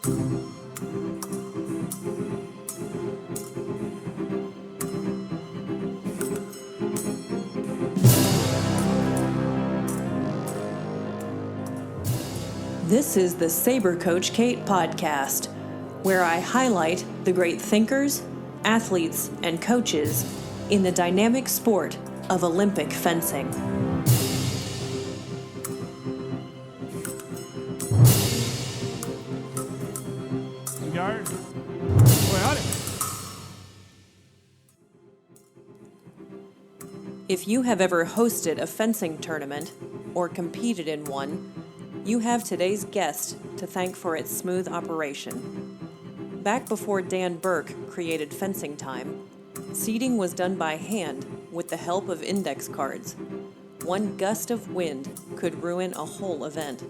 This is the Saber Coach Kate podcast, where I highlight the great thinkers, athletes, and coaches in the dynamic sport of Olympic fencing. Guard. Boy, howdy. If you have ever hosted a fencing tournament or competed in one, you have today's guest to thank for its smooth operation. Back before Dan Berke created Fencing Time, seeding was done by hand with the help of index cards. One gust of wind could ruin a whole event.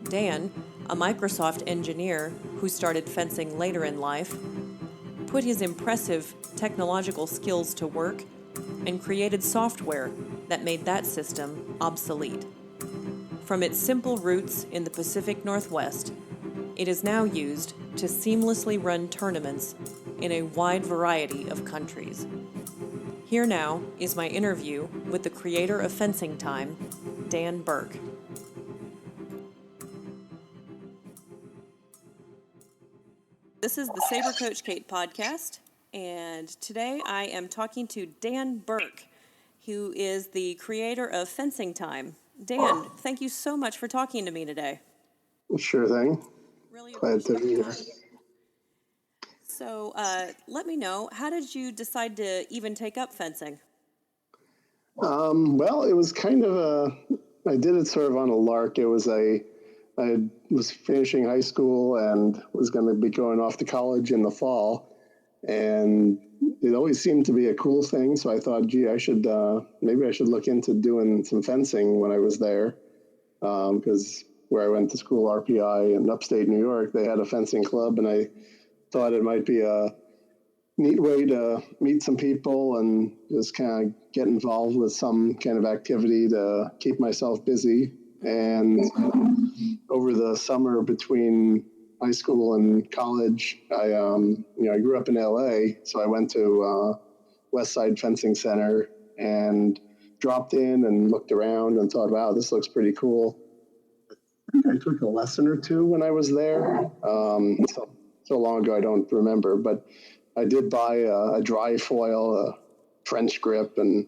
Dan, a Microsoft engineer who started fencing later in life, put his impressive technological skills to work and created software that made that system obsolete. From its simple roots in the Pacific Northwest, it is now used to seamlessly run tournaments in a wide variety of countries. Here now is my interview with the creator of Fencing Time, Dan Berke. This is the Saber Coach Kate podcast, and today I am talking to Dan Berke, who is the creator of Fencing Time. Dan, thank you so much for talking to me today. Sure thing. Really glad to be here. So let me know, how did you decide to even take up fencing? Well, it was kind of I did it sort of on a lark. I was finishing high school and was going to be going off to college in the fall. And it always seemed to be a cool thing. So I thought, maybe I should look into doing some fencing when I was there. Because where I went to school, RPI in upstate New York, they had a fencing club, and I thought it might be a neat way to meet some people and just kind of get involved with some kind of activity to keep myself busy. And over the summer between high school and college, I grew up in LA, so I went to West Side Fencing Center and dropped in and looked around and thought, wow, this looks pretty cool. I think I took a lesson or two when I was there. So long ago, I don't remember, but I did buy a dry foil, a French grip, and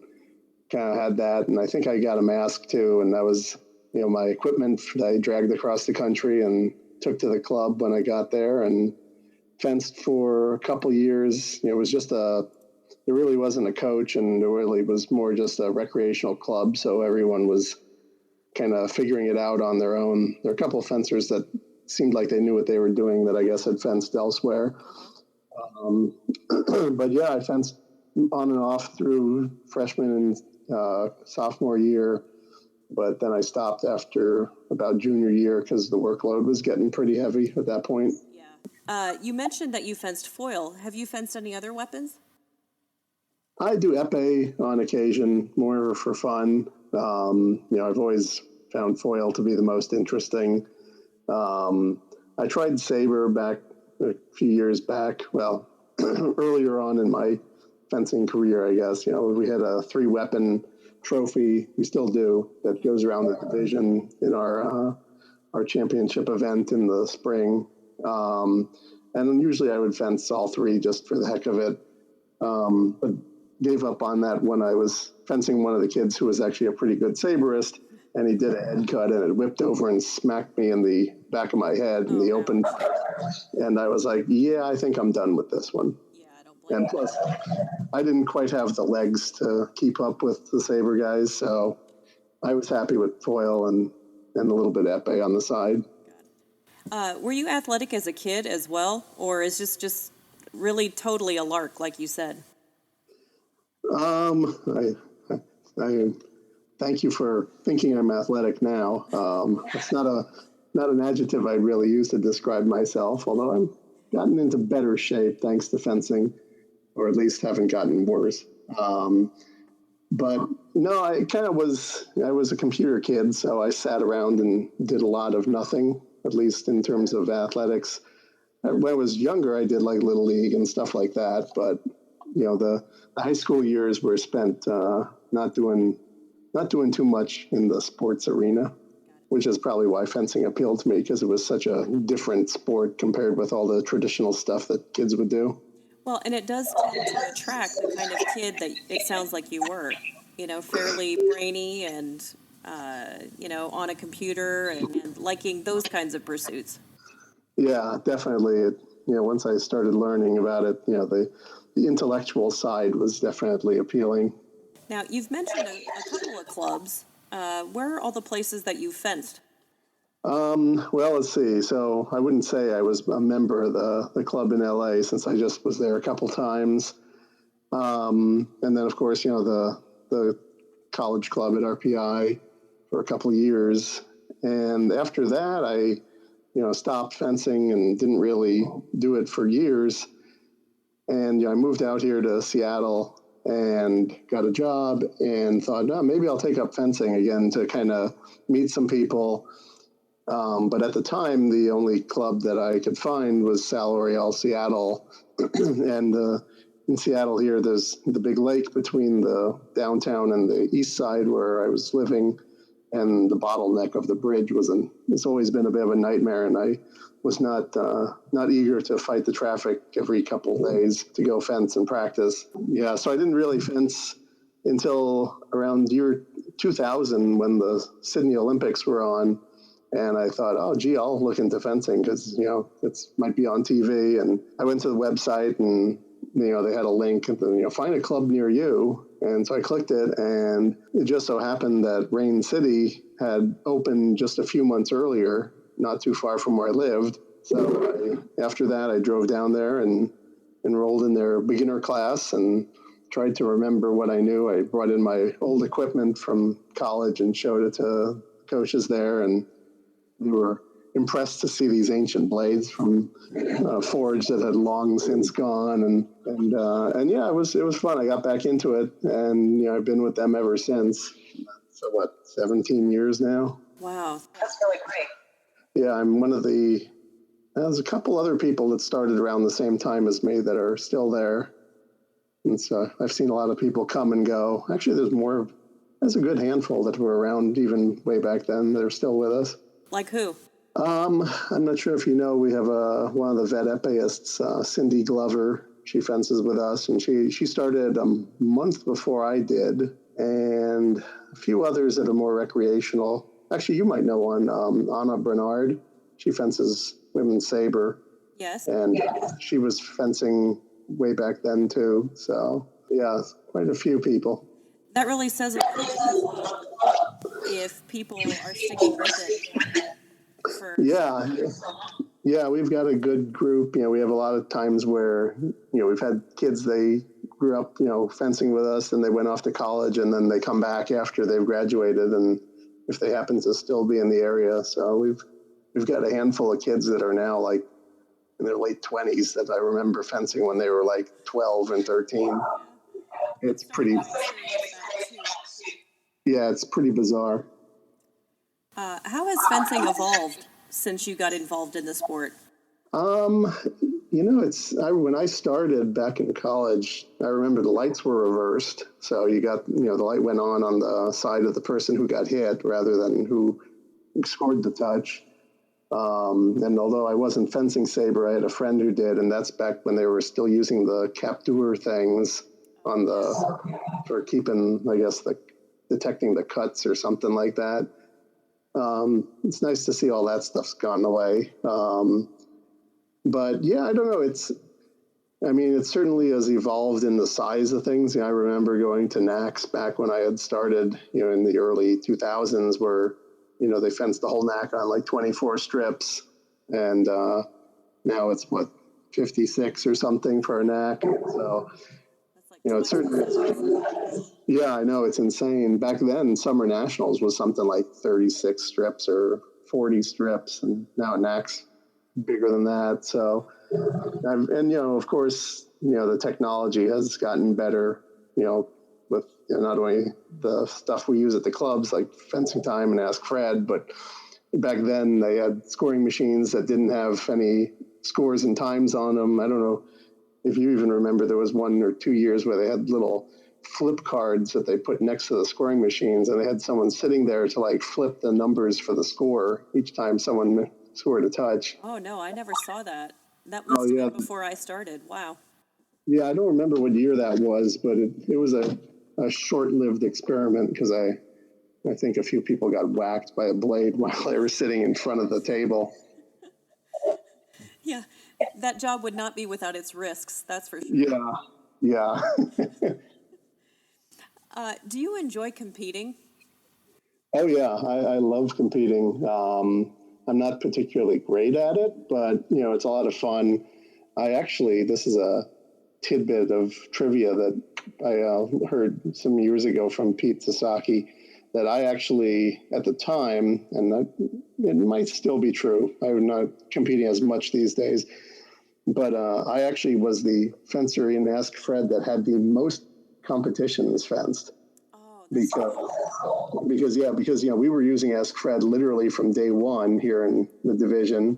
kind of had that. And I think I got a mask too. And that was, my equipment that I dragged across the country and took to the club when I got there and fenced for a couple years. It was just it really wasn't a coach, and it really was more just a recreational club. So everyone was kind of figuring it out on their own. There are a couple of fencers that seemed like they knew what they were doing that I guess had fenced elsewhere. But yeah, I fenced on and off through freshman and sophomore year. But then I stopped after about junior year because the workload was getting pretty heavy at that point. Yeah. You mentioned that you fenced foil. Have you fenced any other weapons? I do épée on occasion, more for fun. I've always found foil to be the most interesting. I tried saber back a few years back. Well, earlier on in my fencing career, I guess. We had a 3-weapon trophy. We still do, that goes around the division in our championship event in the spring. And then usually I would fence all 3 just for the heck of it. But gave up on that when I was fencing one of the kids who was actually a pretty good saberist, and he did a head cut and it whipped over and smacked me in the back of my head in the open. And I was like, yeah, I think I'm done with this one. Yeah, I don't blame And plus, I didn't quite have the legs to keep up with the saber guys, so I was happy with foil and a little bit épée on the side. Were you athletic as a kid as well, or is this just really totally a lark, like you said? I thank you for thinking I'm athletic now. It's not an adjective I really use to describe myself, although I've gotten into better shape thanks to fencing, or at least haven't gotten worse. But no, I was a computer kid, so I sat around and did a lot of nothing. at least in terms of athletics. When I was younger, I did like Little League and stuff like that. But, the high school years were spent not doing too much in the sports arena, which is probably why fencing appealed to me, because it was such a different sport compared with all the traditional stuff that kids would do. Well, and it does tend to attract the kind of kid that it sounds like you were, fairly brainy and, on a computer and liking those kinds of pursuits. Yeah, definitely. Once I started learning about it, the intellectual side was definitely appealing. Now, you've mentioned a couple of clubs. Where are all the places that you've fenced? Well, let's see. So I wouldn't say I was a member of the club in LA, since I just was there a couple times. And then, of course, the college club at RPI for a couple of years. And after that, I stopped fencing and didn't really do it for years. And I moved out here to Seattle and got a job and thought, no, maybe I'll take up fencing again to kind of meet some people. But at the time, the only club that I could find was Sal Oriel Seattle. And in Seattle here, there's the big lake between the downtown and the east side where I was living. And the bottleneck of the bridge it's always been a bit of a nightmare. And I was not eager to fight the traffic every couple of days to go fence and practice. Yeah, so I didn't really fence until around year 2000 when the Sydney Olympics were on. And I thought, oh, gee, I'll look into fencing because, it might be on TV. And I went to the website and, they had a link and find a club near you. And so I clicked it, and it just so happened that Rain City had opened just a few months earlier, not too far from where I lived. So after that, I drove down there and enrolled in their beginner class and tried to remember what I knew. I brought in my old equipment from college and showed it to coaches there, and they were impressed to see these ancient blades from forge that had long since gone, and yeah, it was fun. I got back into it, and I've been with them ever since. So 17 years now. Wow, that's really great. Yeah, I'm one of there's a couple other people that started around the same time as me that are still there, and so I've seen a lot of people come and go. Actually, there's a good handful that were around even way back then that are still with us. Like who? I'm not sure if you know, we have one of the vet epeists, Cindy Glover. She fences with us, and she started a month before I did, and a few others that are more recreational. Actually, you might know one, Anna Bernard. She fences women's saber. Yes. And she was fencing way back then, too. So, yeah, quite a few people. That really says it if people are sticking with it. Yeah, we've got a good group. We have a lot of times where, we've had kids, they grew up, fencing with us, and they went off to college, and then they come back after they've graduated, and if they happen to still be in the area. So we've got a handful of kids that are now like in their late 20s that I remember fencing when they were like 12 and 13. It's pretty bizarre. How has fencing evolved since you got involved in the sport? When I started back in college, I remember the lights were reversed. So you got, the light went on the side of the person who got hit rather than who scored the touch. And although I wasn't fencing saber, I had a friend who did, and that's back when they were still using the capture things for keeping, I guess, detecting the cuts or something like that. It's nice to see all that stuff's gone away. But yeah, I don't know. It certainly has evolved in the size of things. I remember going to NACs back when I had started, in the early 2000s where, they fenced the whole NAC on like 24 strips. And now it's 56 or something for a NAC. So, it's certainly, yeah, I know, it's insane. Back then, Summer Nationals was something like 36 strips or 40 strips, and now NAC's bigger than that. So, of course, the technology has gotten better, with not only the stuff we use at the clubs like Fencing Time and Ask Fred, but back then they had scoring machines that didn't have any scores and times on them. I don't know if you even remember, there was 1 or 2 years where they had little flip cards that they put next to the scoring machines, and they had someone sitting there to like flip the numbers for the score each time someone scored a touch. Oh, no, I never saw that. That Oh must have yeah, been before I started. Wow. yeah. I don't remember what year that was, but it was a short-lived experiment because I think a few people got whacked by a blade while they were sitting in front of the table. Yeah, that job would not be without its risks, that's for sure. Yeah, yeah. Do you enjoy competing? Oh yeah, I love competing. I'm not particularly great at it, but it's a lot of fun. This is a tidbit of trivia that I heard some years ago from Pete Sasaki, that I actually, at the time, and it might still be true, I'm not competing as much these days, but I actually was the fencer in Ask Fred that had the most competitions fenced. Oh, that's Because we were using Ask Fred literally from day one here in the division,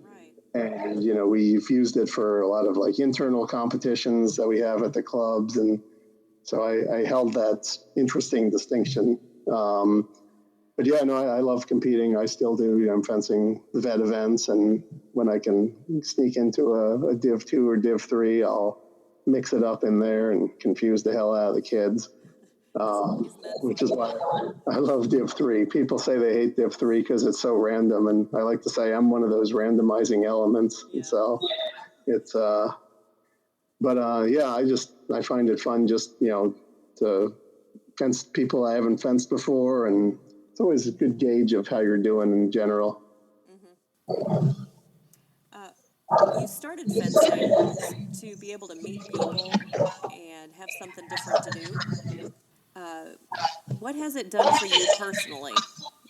right. and we've used it for a lot of like internal competitions that we have at the clubs, and so I held that interesting distinction. But yeah, no, I love competing. I still do. I'm fencing the vet events, and when I can sneak into a Div 2 or Div 3, I'll mix it up in there and confuse the hell out of the kids. Isn't that Which fun? is why I love Div 3. People say they hate Div 3 because it's so random, and I like to say I'm one of those randomizing elements. Yeah. And so it's, yeah, I find it fun just, to fence people I haven't fenced before, and it's always a good gauge of how you're doing in general. You started fencing to be able to meet people and have something different to do. What has it done for you personally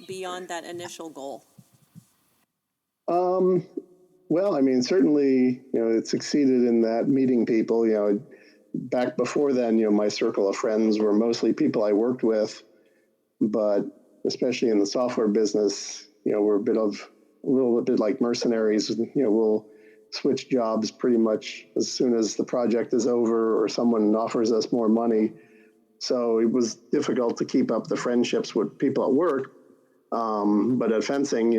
beyond that initial goal? Um, well, I mean, certainly, it succeeded in that meeting people. Back before then, my circle of friends were mostly people I worked with, but especially in the software business, we're a little bit like mercenaries. We'll switch jobs pretty much as soon as the project is over or someone offers us more money. So it was difficult to keep up the friendships with people at work. But at fencing,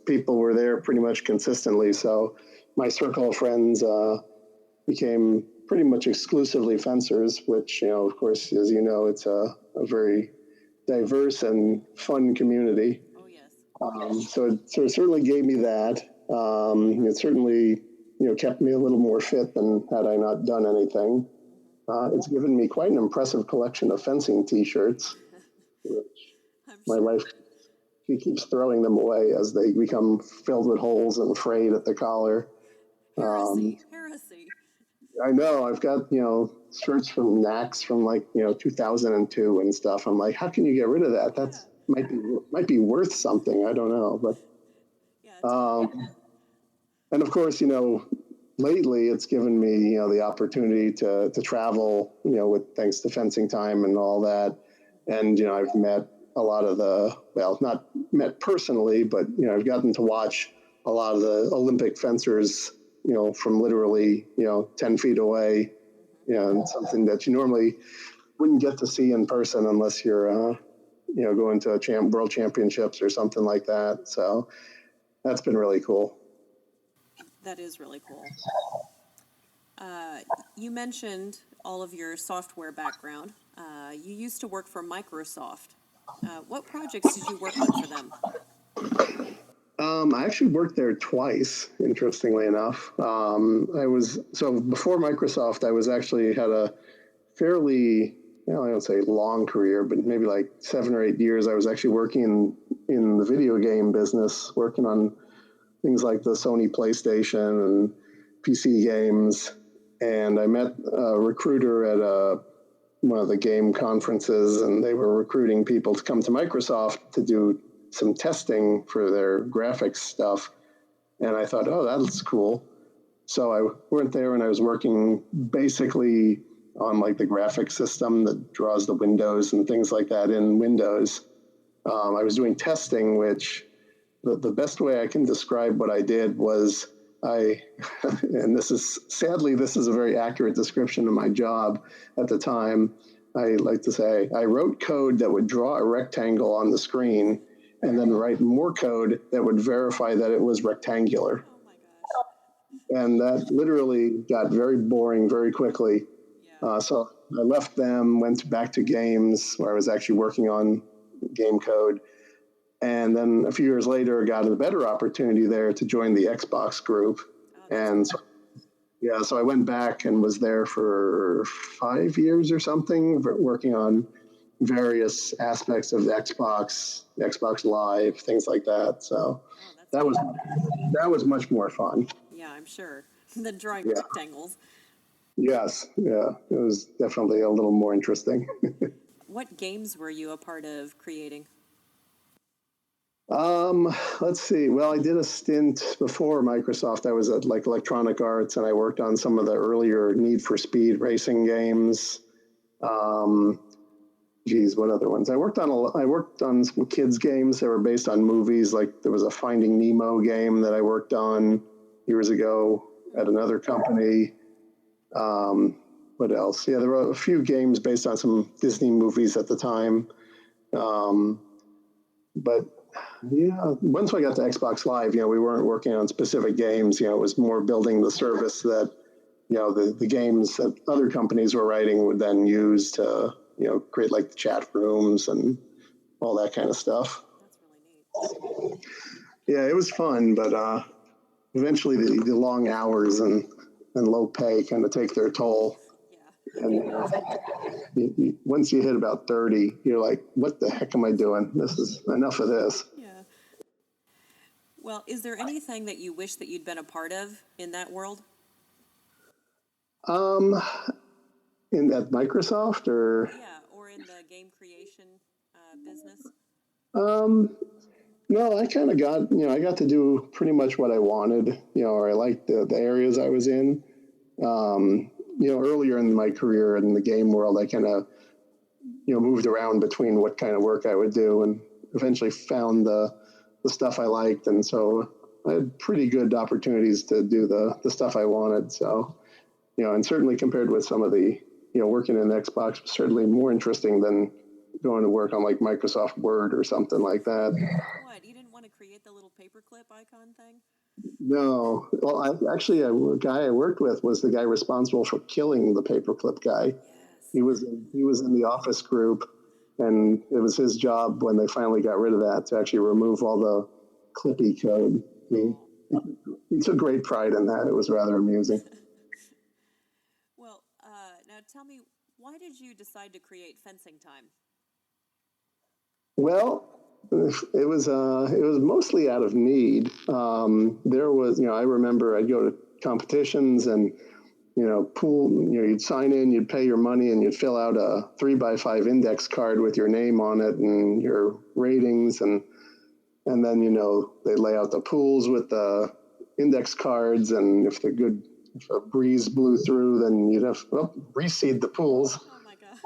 people were there pretty much consistently. So my circle of friends became pretty much exclusively fencers, which, of course, as you know, it's a very diverse and fun community. Oh, yes. So it certainly gave me that. It certainly, kept me a little more fit than had I not done anything. It's given me quite an impressive collection of fencing T-shirts, which I'm my sure. wife, she keeps throwing them away as they become filled with holes and frayed at the collar. Um, Heresy. I know I've got, shirts from Nax from like, 2002 and stuff. I'm like, how can you get rid of that? Yeah. That's might be worth something. I don't know, Yeah. but and of course, lately it's given me, the opportunity to travel, with thanks to fencing time and all that. And, I've met a lot of not met personally, but, I've gotten to watch a lot of the Olympic fencers, from literally, 10 feet away, and something that you normally wouldn't get to see in person unless you're, going to world championships or something like that. So that's been really cool. That is really cool. You mentioned all of your software background. You used to work for Microsoft. What projects did you work on for them? I actually worked there twice, interestingly enough. Before Microsoft, I was actually had a fairly, I don't say long career, but maybe like 7 or 8 years. I was actually working in the video game business, working on things like the Sony PlayStation and PC games. And I met a recruiter at one of the game conferences, and they were recruiting people to come to Microsoft to do some testing for their graphics stuff. And I thought, oh, that's cool. So I went there and I was working basically on like the graphics system that draws the windows and things like that in Windows. I was doing testing, which the best way I can describe what I did was and this is a very accurate description of my job at the time. I like to say I wrote code that would draw a rectangle on the screen and then write more code that would verify that it was rectangular. Oh my gosh. And that literally got very boring very quickly. Yeah. So I left them, went back to games where I was actually working on game code. And then a few years later, got a better opportunity there to join the Xbox group. And so, yeah, so I went back and was there for 5 years or something, working on various aspects of the Xbox Live, things like that. So that was much more fun. Yeah, I'm sure. Than drawing Yeah. rectangles. Yes, yeah, it was definitely a little more interesting. What games were you a part of creating? Let's see. Well, I did a stint before Microsoft. I was at like Electronic Arts, and I worked on some of the earlier Need for Speed racing games. What other ones? I worked on some kids games that were based on movies. Like there was a Finding Nemo game that I worked on years ago at another company. What else? Yeah, there were a few games based on some Disney movies at the time. But yeah, once I got to Xbox Live, we weren't working on specific games. It was more building the service that, the games that other companies were writing would then use to, create like the chat rooms and all that kind of stuff. That's really neat. Yeah, it was fun, but eventually the long hours and low pay kind of take their toll. Yeah. And once you hit about 30, you're like, what the heck am I doing? This is enough of this. Yeah. Well, is there anything that you wish that you'd been a part of in that world? In at Microsoft or? Yeah, or in the game creation business? No, I kind of got, I got to do pretty much what I wanted, or I liked the areas I was in. Earlier in my career in the game world, I kind of, moved around between what kind of work I would do and eventually found the stuff I liked. And so I had pretty good opportunities to do the stuff I wanted. So, and certainly compared with some of the, working in Xbox was certainly more interesting than going to work on like Microsoft Word or something like that. What, you didn't want to create the little paperclip icon thing? No. Well, a guy I worked with was the guy responsible for killing the paperclip guy. Yes. He was in the Office group, and it was his job when they finally got rid of that to actually remove all the clippy code. He took great pride in that. It was rather amusing. Well, now tell me, why did you decide to create Fencing Time? Well, it was mostly out of need. There was, I remember I'd go to competitions and, you'd sign in, you'd pay your money, and you'd fill out a 3x5 index card with your name on it and your ratings, and then they lay out the pools with the index cards, and if a breeze blew through, then you'd have reseed the pools. Oh my gosh.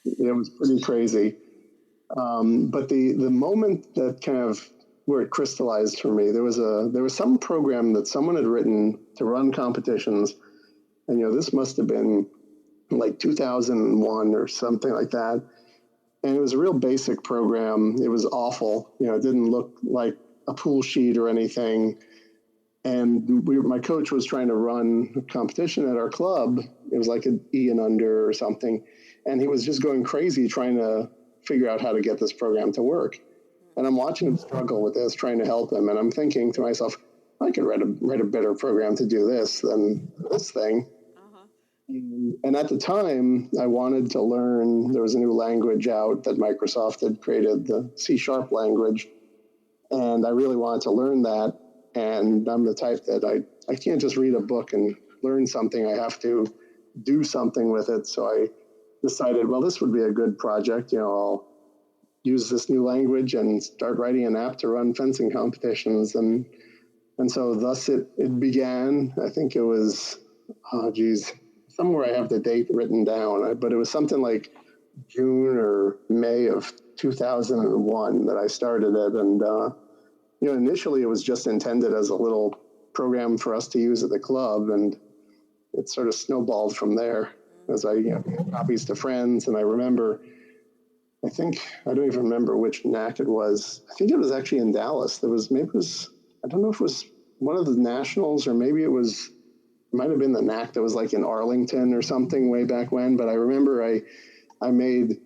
It was pretty crazy. But the moment that kind of where it crystallized for me, there was some program that someone had written to run competitions, and this must have been like 2001 or something like that. And it was a real basic program. It was awful. It didn't look like a pool sheet or anything. And my coach was trying to run a competition at our club. It was like an E and under or something. And he was just going crazy trying to figure out how to get this program to work. And I'm watching him struggle with this, trying to help him. And I'm thinking to myself, I could write a better program to do this than this thing. Uh-huh. And at the time, I wanted to learn, there was a new language out that Microsoft had created, the C# language. And I really wanted to learn that. And I'm the type that I can't just read a book and learn something. I have to do something with it. So I decided, well, this would be a good project. I'll use this new language and start writing an app to run fencing competitions. And so thus it began. I think it was, somewhere I have the date written down, but it was something like June or May of 2001 that I started it. And initially it was just intended as a little program for us to use at the club, and it sort of snowballed from there as I gave copies to friends. And I remember, I don't even remember which NAC it was. I think it was actually in Dallas. I don't know if it was one of the nationals, or maybe it might have been the NAC that was like in Arlington or something way back when. But I remember I made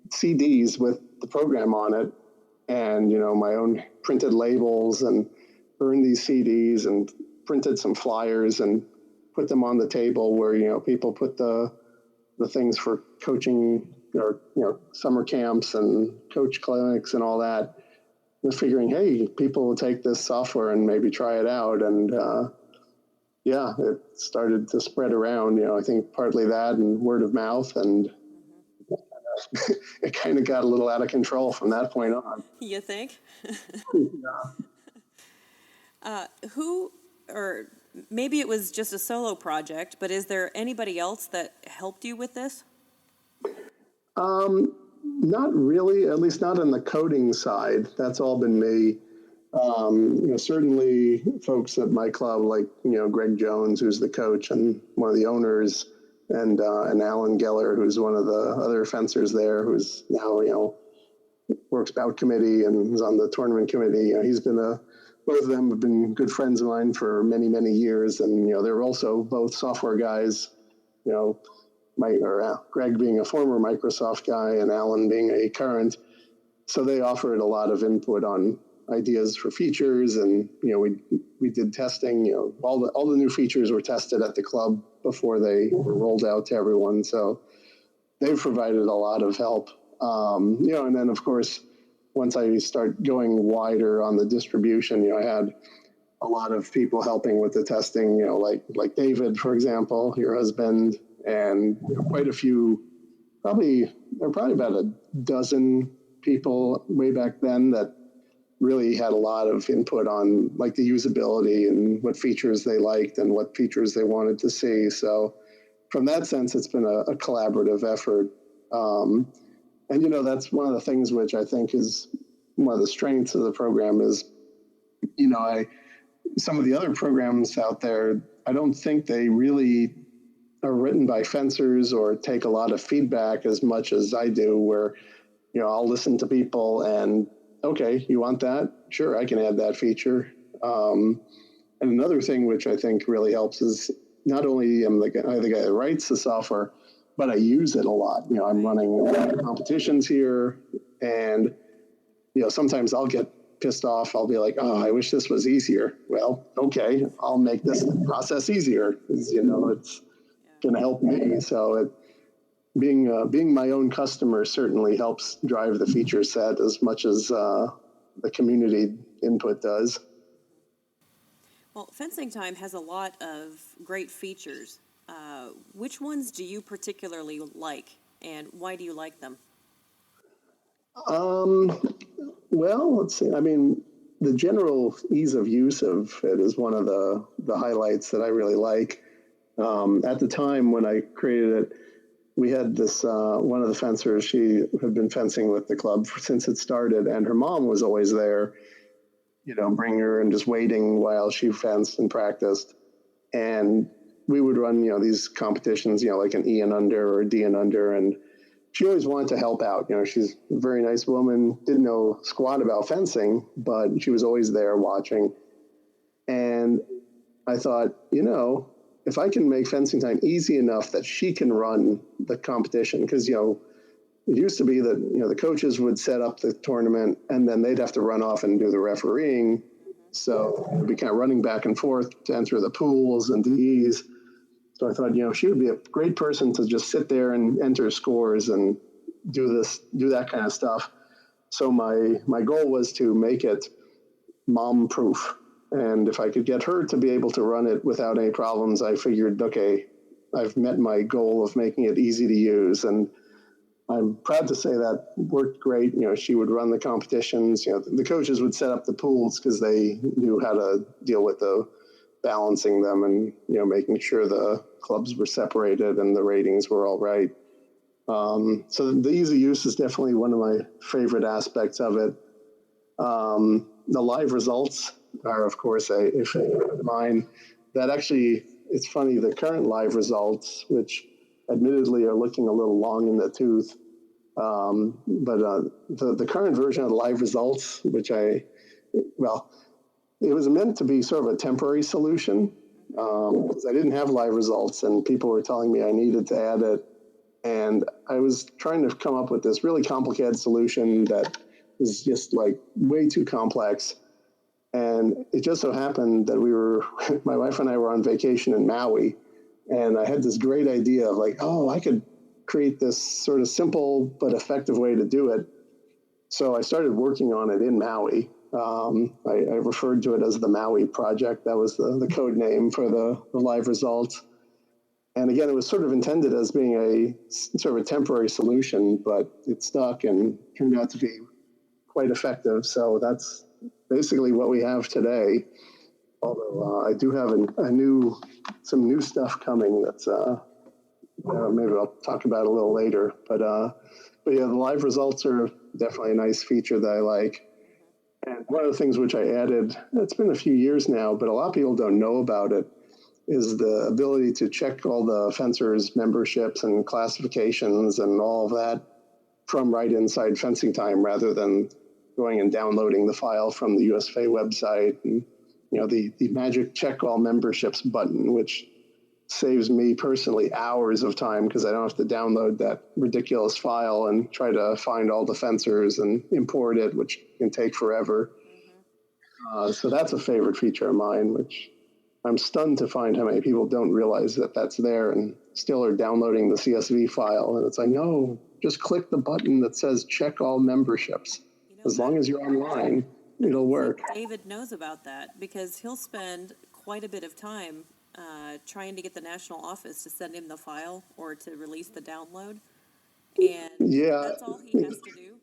CDs with the program on it, and my own printed labels, and burned these CDs and printed some flyers and put them on the table where people put the things for coaching, or summer camps and coach clinics and all that. I was figuring, hey, people will take this software and maybe try it out, and it started to spread around. I think partly that and word of mouth, and it kind of got a little out of control from that point on. You think? Yeah. Who, or maybe it was just a solo project, but is there anybody else that helped you with this? Not really, at least not on the coding side. That's all been me. Certainly folks at my club, like, Greg Jones, who's the coach and one of the owners, and Alan Geller, who's one of the other fencers there, who's now, works bout committee and is on the tournament committee. Both of them have been good friends of mine for many, many years. And, they're also both software guys, Greg being a former Microsoft guy and Alan being a current. So they offered a lot of input on ideas for features, and we did testing. All the new features were tested at the club before they were rolled out to everyone. So they've provided a lot of help. And then of course, once I start going wider on the distribution, I had a lot of people helping with the testing. Like David, for example, your husband, and quite a few. There were probably about a dozen people way back then that really had a lot of input on like the usability and what features they liked and what features they wanted to see. So from that sense, it's been a collaborative effort. And that's one of the things which I think is one of the strengths of the program is, some of the other programs out there, I don't think they really are written by fencers or take a lot of feedback as much as I do, where, I'll listen to people and, okay, you want that? Sure, I can add that feature. And another thing which I think really helps is not only am I the guy that writes the software, but I use it a lot. I'm running competitions here, and, sometimes I'll get pissed off. I'll be like, oh, I wish this was easier. Well, okay, I'll make this process easier, because, it's going to help me. So being my own customer certainly helps drive the feature set as much as the community input does. Well, Fencing Time has a lot of great features. Which ones do you particularly like, and why do you like them? Well, let's see. I mean, the general ease of use of it is one of the highlights that I really like. At the time when I created it, we had this, one of the fencers, she had been fencing with the club since it started, and her mom was always there, bring her and just waiting while she fenced and practiced. And we would run, these competitions, like an E and under or a D and under, and she always wanted to help out. She's a very nice woman, didn't know squat about fencing, but she was always there watching. And I thought, if I can make Fencing Time easy enough that she can run the competition, because, it used to be that, the coaches would set up the tournament and then they'd have to run off and do the refereeing. So it'd be kind of running back and forth to enter the pools and Ds. So I thought, she would be a great person to just sit there and enter scores and do that kind of stuff. So my goal was to make it mom-proof. And if I could get her to be able to run it without any problems, I figured, okay, I've met my goal of making it easy to use. And I'm proud to say that worked great. She would run the competitions. The coaches would set up the pools because they knew how to deal with the balancing them and, making sure the clubs were separated and the ratings were all right. So the easy use is definitely one of my favorite aspects of it. The live results are, of course, a favorite of mine. That actually, it's funny, the current live results, which admittedly are looking a little long in the tooth, but the current version of the live results, which well, it was meant to be sort of a temporary solution, because I didn't have live results and people were telling me I needed to add it. And I was trying to come up with this really complicated solution that was just like way too complex. And it just so happened that my wife and I were on vacation in Maui, and I had this great idea of like, oh, I could create this sort of simple but effective way to do it. So I started working on it in Maui. I referred to it as the Maui project. That was the code name for the live results. And again, it was sort of intended as being a sort of a temporary solution, but it stuck and turned out to be quite effective. So that's basically what we have today. Although I do have some new stuff coming that's maybe I'll talk about a little later. But yeah, the live results are definitely a nice feature that I like. And one of the things which I added, it's been a few years now, but a lot of people don't know about it, is the ability to check all the fencers' memberships and classifications and all of that from right inside Fencing Time, rather than going and downloading the file from the USFA website. And the magic check all memberships button, which saves me personally hours of time because I don't have to download that ridiculous file and try to find all the fencers and import it, which can take forever. So that's a favorite feature of mine, which I'm stunned to find how many people don't realize that that's there and still are downloading the CSV file. And it's like, no, just click the button that says check all memberships. As long as you're online, it'll work. David knows about that because he'll spend quite a bit of time trying to get the national office to send him the file or to release the download. And that's all he has to do.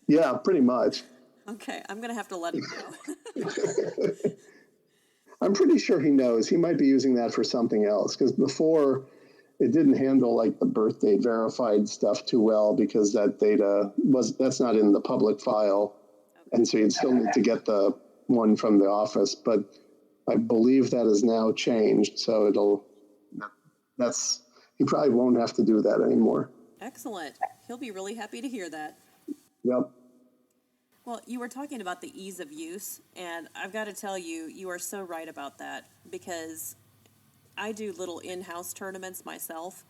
Yeah, pretty much. Okay, I'm going to have to let him know. I'm pretty sure he knows. He might be using that for something else, because before it didn't handle like the birth date verified stuff too well, because that data that's not in the public file. Okay. And so you'd still need to get the one from the office. But I believe that has now changed. So he probably won't have to do that anymore. Excellent. He'll be really happy to hear that. Yep. Well, you were talking about the ease of use, and I've got to tell you, you are so right about that, because I do little in-house tournaments myself,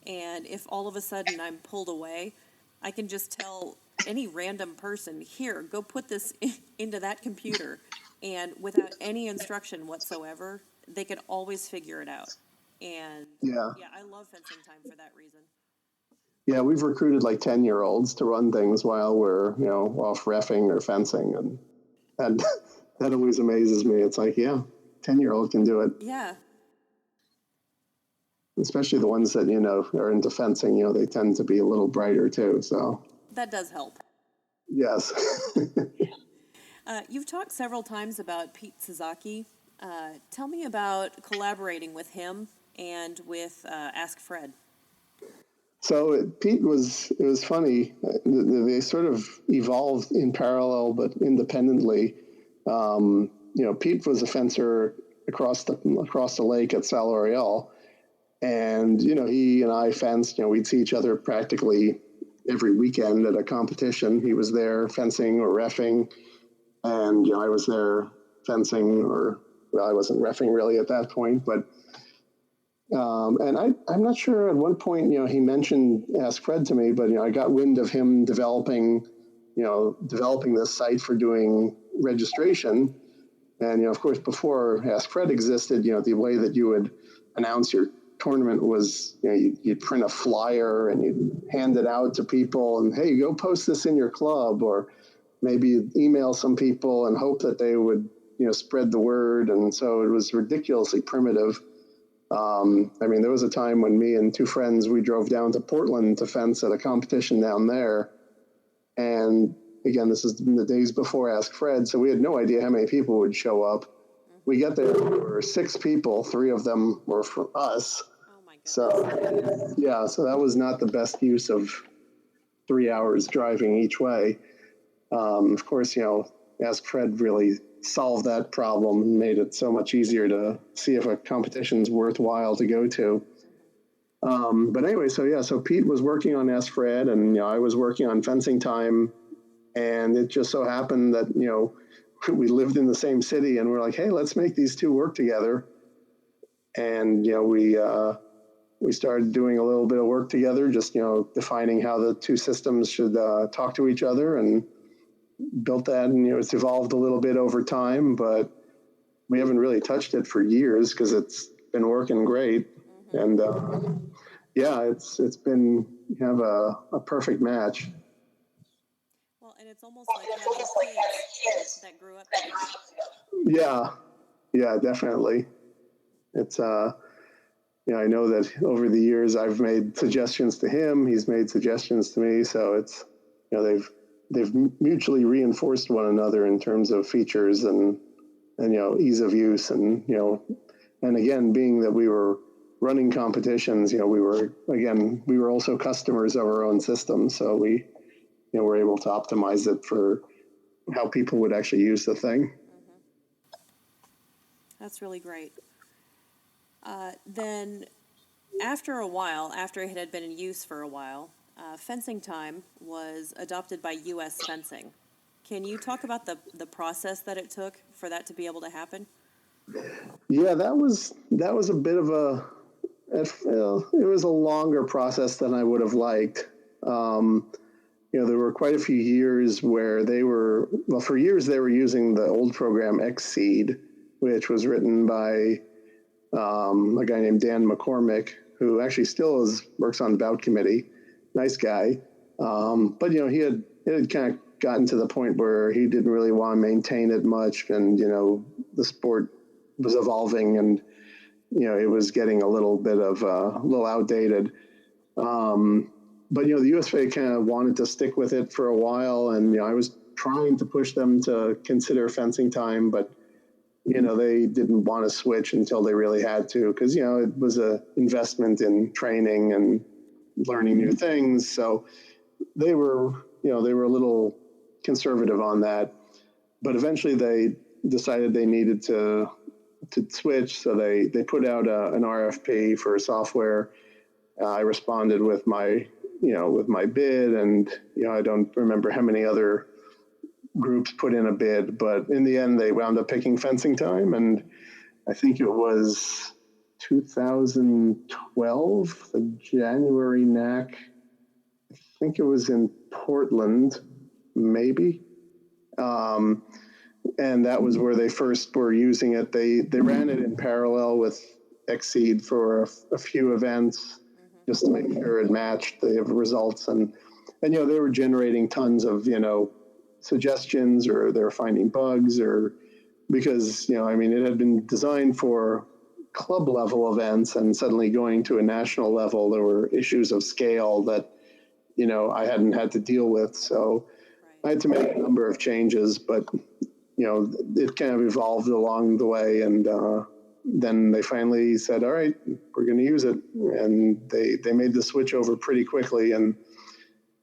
and if all of a sudden I'm pulled away, I can just tell any random person, here, go put this into that computer, and without any instruction whatsoever, they can always figure it out. And yeah, I love Fencing Time for that reason. Yeah, we've recruited like 10-year-olds to run things while we're, off reffing or fencing. And that always amazes me. It's like, yeah, 10-year-old can do it. Yeah. Especially the ones that, are into fencing, they tend to be a little brighter too. So that does help. Yes. You've talked several times about Pete Sasaki. Tell me about collaborating with him and with Ask Fred. So Pete it was funny. They sort of evolved in parallel, but independently. Pete was a fencer across the lake at Sal Oriel. And, he and I fenced, we'd see each other practically every weekend at a competition. He was there fencing or reffing. And, I was there fencing I wasn't reffing really at that point, but and I'm not sure at one point, he mentioned Ask Fred to me, but, I got wind of him developing this site for doing registration. And, of course, before Ask Fred existed, the way that you would announce your tournament was, you'd print a flyer and you'd hand it out to people and, hey, go post this in your club, or maybe email some people and hope that they would, spread the word. And so it was ridiculously primitive. There was a time when me and two friends, we drove down to Portland to fence at a competition down there. And again, this is in the days before Ask Fred, so we had no idea how many people would show up. We got there, there were 6 people, 3 of them were for us. Oh my goodness. So that was not the best use of 3 hours driving each way. Of course, Ask Fred really solved that problem and made it so much easier to see if a competition's worthwhile to go to. But anyway, so Pete was working on Ask Fred, and I was working on Fencing Time, and it just so happened that we lived in the same city, and we're like, hey, let's make these two work together. And we started doing a little bit of work together, just defining how the two systems should talk to each other, and built that. And it's evolved a little bit over time, but we haven't really touched it for years because it's been working great. And it's been have a perfect match. Well, and it's almost like having kids that grew up together. Yeah, definitely. It's I know that over the years I've made suggestions to him, he's made suggestions to me, so it's they've mutually reinforced one another in terms of features and ease of use, and and again, being that we were running competitions, we were also customers of our own system, so we were able to optimize it for how people would actually use the thing. That's really great. Then, after a while, after it had been in use for a while, Fencing Time was adopted by U.S. Fencing. Can you talk about the process that it took for that to be able to happen? Yeah, that was a bit of it was a longer process than I would have liked. There were quite a few years where for years they were using the old program Xseed, which was written by a guy named Dan McCormick, who actually still works on the bout committee. Nice guy. But he had kind of gotten to the point where he didn't really want to maintain it much, and the sport was evolving, and it was getting a little bit of a little outdated. But the USFA kind of wanted to stick with it for a while, and I was trying to push them to consider Fencing Time, but they didn't want to switch until they really had to, because it was a investment in training and learning new things. So they were a little conservative on that, but eventually they decided they needed to switch. So they put out an RFP for software. I responded with my bid, and I don't remember how many other groups put in a bid, but in the end they wound up picking Fencing Time, and I think it was 2012, the January NAC. I think it was in Portland, maybe. And that was where they first were using it. They ran it in parallel with Xseed for a few events, just to make sure it matched the results. And they were generating tons of, suggestions, or they're finding bugs, or because, it had been designed for club level events, and suddenly going to a national level, there were issues of scale that, I hadn't had to deal with. So I had to make a number of changes, but, it kind of evolved along the way. And then they finally said, all right, we're going to use it. And they made the switch over pretty quickly. And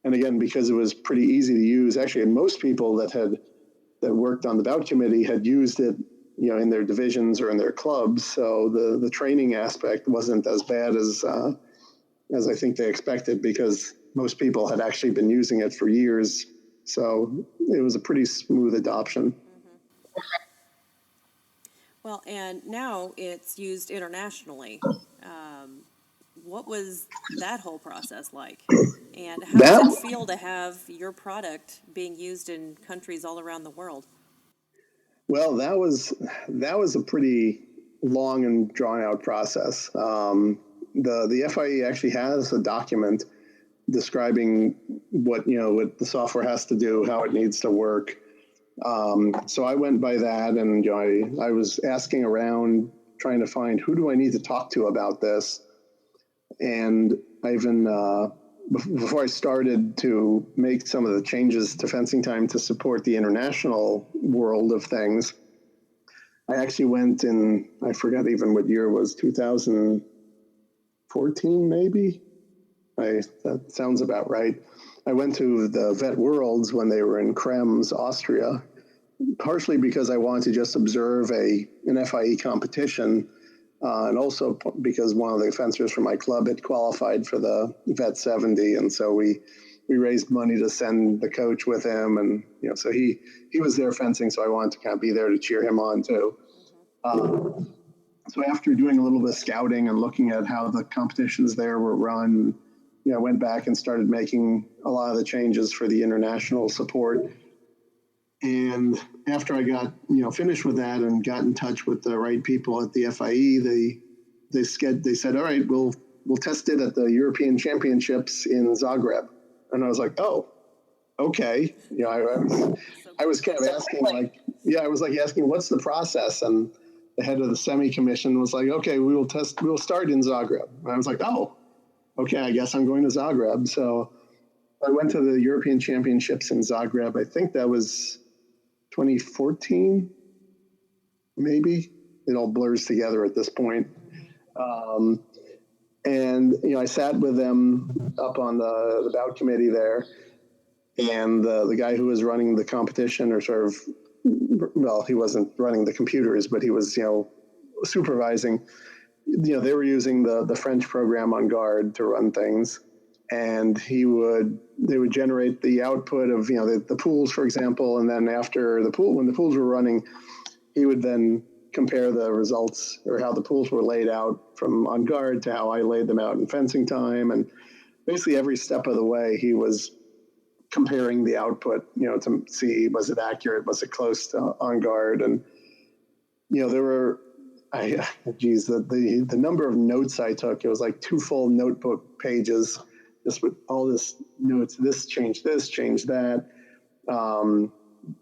again, because it was pretty easy to use, actually, most people that worked on the bout committee had used it, in their divisions or in their clubs. So the training aspect wasn't as bad as I think they expected, because most people had actually been using it for years. So it was a pretty smooth adoption. Well, and now it's used internationally. What was that whole process like? And how does it feel to have your product being used in countries all around the world? Well, that was a pretty long and drawn out process. The FIE actually has a document describing what the software has to do, how it needs to work. So I went by that, and I was asking around, trying to find, who do I need to talk to about this? And I even, before I started to make some of the changes to Fencing Time to support the international world of things, I actually went in, I forgot even what year it was, 2014 maybe? That sounds about right. I went to the Vet Worlds when they were in Krems, Austria, partially because I wanted to just observe an FIE competition, and also because one of the fencers from my club had qualified for the Vet 70, and so we raised money to send the coach with him, and so he was there fencing, so I wanted to kind of be there to cheer him on too. So after doing a little bit of scouting and looking at how the competitions there were run, I went back and started making a lot of the changes for the international support. And after I got finished with that and got in touch with the right people at the FIE, they said, all right, we'll test it at the European Championships in Zagreb. And I was like, oh, okay. I was kind of asking I was asking what's the process, and the head of the semi commission was like, okay, we'll start in Zagreb. And I was like, oh, okay, I guess I'm going to Zagreb. So I went to the European Championships in Zagreb. I think that was 2014, maybe. It all blurs together at this point. And I sat with them up on the bout committee there, and the guy who was running the competition, or sort of, well, he wasn't running the computers, but he was supervising. They were using the French program on Guard to run things, and they would generate the output of the pools, for example, and then when the pools were running, he would then compare the results or how the pools were laid out from on Guard to how I laid them out in fencing time, and basically every step of the way he was comparing the output, to see, was it accurate, was it close to on Guard, and there were. The number of notes I took, it was like 2 full notebook pages, just with all this notes, this, change that.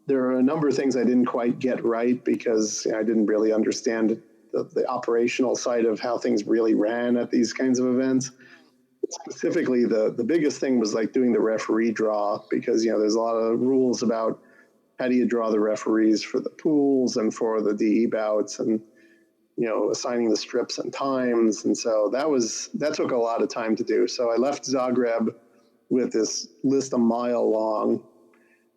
There are a number of things I didn't quite get right because I didn't really understand the operational side of how things really ran at these kinds of events. Specifically, the biggest thing was like doing the referee draw, because there's a lot of rules about how do you draw the referees for the pools and for the DE bouts, and assigning the strips and times. And so that took a lot of time to do. So I left Zagreb with this list a mile long,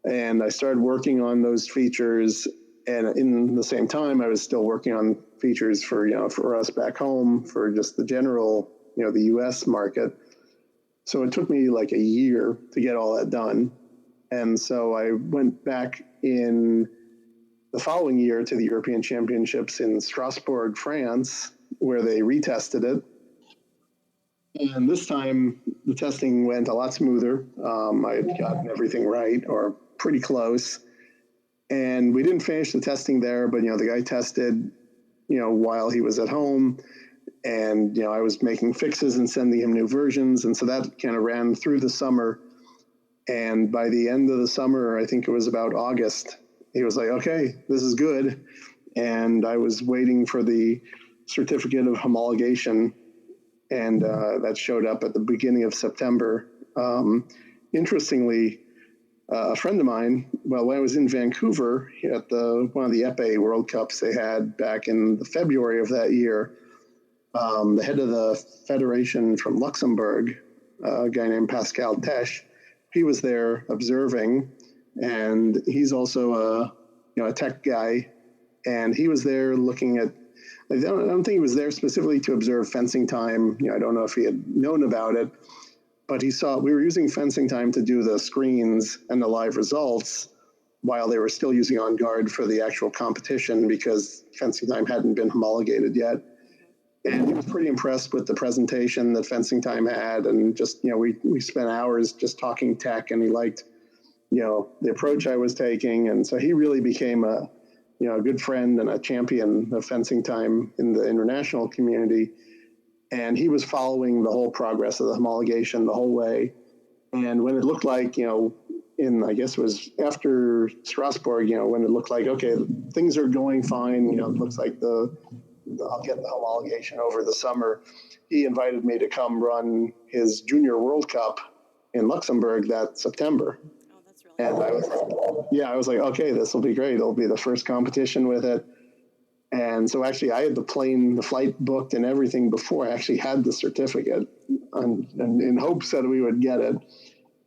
and I started working on those features. And in the same time, I was still working on features for us back home, for just the general, the US market. So it took me like a year to get all that done. And so I went back in the following year to the European Championships in Strasbourg, France, where they retested it. And this time, the testing went a lot smoother. I had gotten everything right, or pretty close. And we didn't finish the testing there, but, the guy tested, while he was at home. And, I was making fixes and sending him new versions. And so that kind of ran through the summer. And by the end of the summer, I think it was about August, he was like, okay, this is good. And I was waiting for the certificate of homologation, and that showed up at the beginning of September. Interestingly, a friend of mine, when I was in Vancouver at one of the Epee World Cups they had back in the February of that year, the head of the federation from Luxembourg, a guy named Pascal Tesch, he was there observing. And he's also a tech guy, and he was there looking at. I don't think he was there specifically to observe fencing time. I don't know if he had known about it, but he saw we were using fencing time to do the screens and the live results, while they were still using On Guard for the actual competition, because fencing time hadn't been homologated yet. And he was pretty impressed with the presentation that fencing time had, and just we spent hours just talking tech, and he liked the approach I was taking. And so he really became a good friend and a champion of fencing time in the international community. And he was following the whole progress of the homologation the whole way. And when it looked like, I guess it was after Strasbourg, when it looked like, okay, things are going fine, it looks like I'll get the homologation over the summer, he invited me to come run his Junior World Cup in Luxembourg that September. And I was like, okay, this will be great. It'll be the first competition with it. And so actually I had the flight booked and everything before I actually had the certificate, and in hopes that we would get it.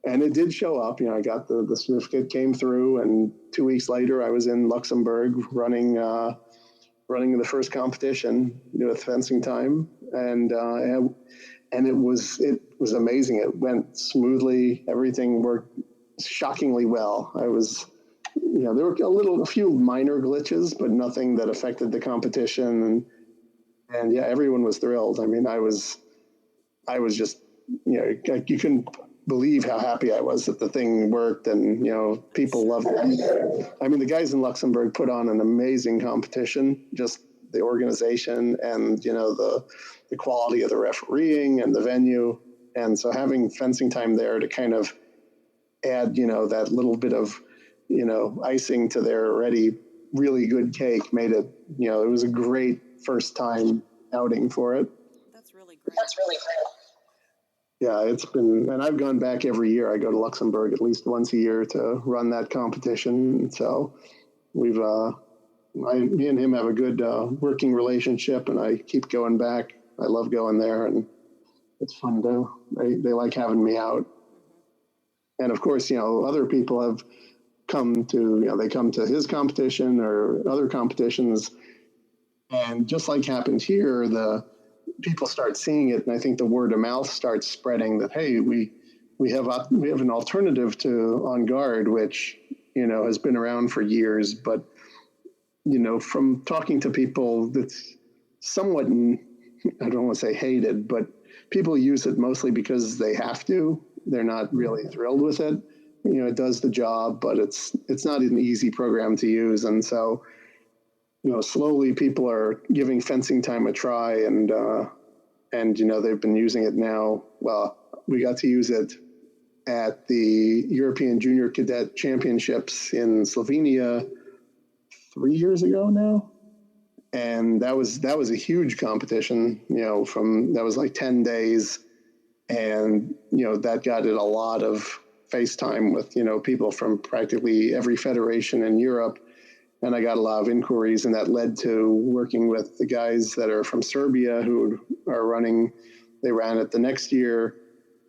And it did show up. I got the certificate came through, and 2 weeks later, I was in Luxembourg running the first competition with fencing time, and it was amazing. It went smoothly. Everything worked shockingly well. I was, there were a few minor glitches, but nothing that affected the competition, and yeah, everyone was thrilled. I mean, I was just, you couldn't believe how happy I was that the thing worked, and people loved it. I mean, the guys in Luxembourg put on an amazing competition. Just the organization and the quality of the refereeing and the venue, and so having fencing time there to kind of add that little bit of icing to their already really good cake made it. It was a great first time outing for it. That's really great. Yeah, it's been, and I've gone back every year. I go to Luxembourg at least once a year to run that competition. So we've, me and him have a good working relationship, and I keep going back. I love going there, and it's fun to, they like having me out. Mm-hmm. And of course, other people have come to, they come to his competition or other competitions. And just like happened here, the people start seeing it, and I think the word of mouth starts spreading that, hey, we have an alternative to On Guard, which has been around for years, but from talking to people, that's somewhat, I don't want to say hated, but people use it mostly because they have to. They're not really thrilled with it. It does the job, but it's not an easy program to use, and so slowly people are giving fencing time a try, and they've been using it now. Well, we got to use it at the European Junior Cadet Championships in Slovenia 3 years ago now, and that was a huge competition. That was like 10 days, and that got it a lot of face time with people from practically every federation in Europe. And I got a lot of inquiries, and that led to working with the guys that are from Serbia who are running. They ran it the next year,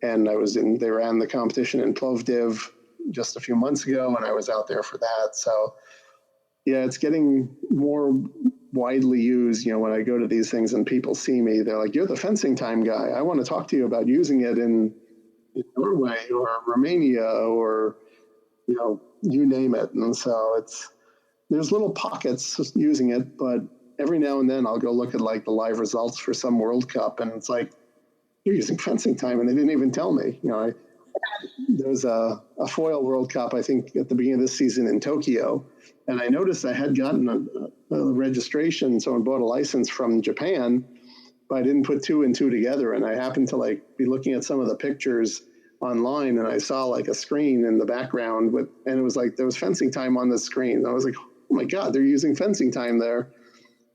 and they ran the competition in Plovdiv just a few months ago, and I was out there for that. So yeah, it's getting more widely used. When I go to these things and people see me, they're like, "You're the fencing time guy. I want to talk to you about using it in Norway or Romania or, you name it." And so there's little pockets just using it, but every now and then I'll go look at like the live results for some World Cup, and it's like, you're using fencing time, and they didn't even tell me. There was a foil World Cup, I think, at the beginning of this season in Tokyo, and I noticed I had gotten a registration, so I bought a license from Japan, but I didn't put two and two together, and I happened to be looking at some of the pictures online, and I saw like a screen in the background and it was like there was fencing time on the screen. I was like, oh my God, they're using fencing time there.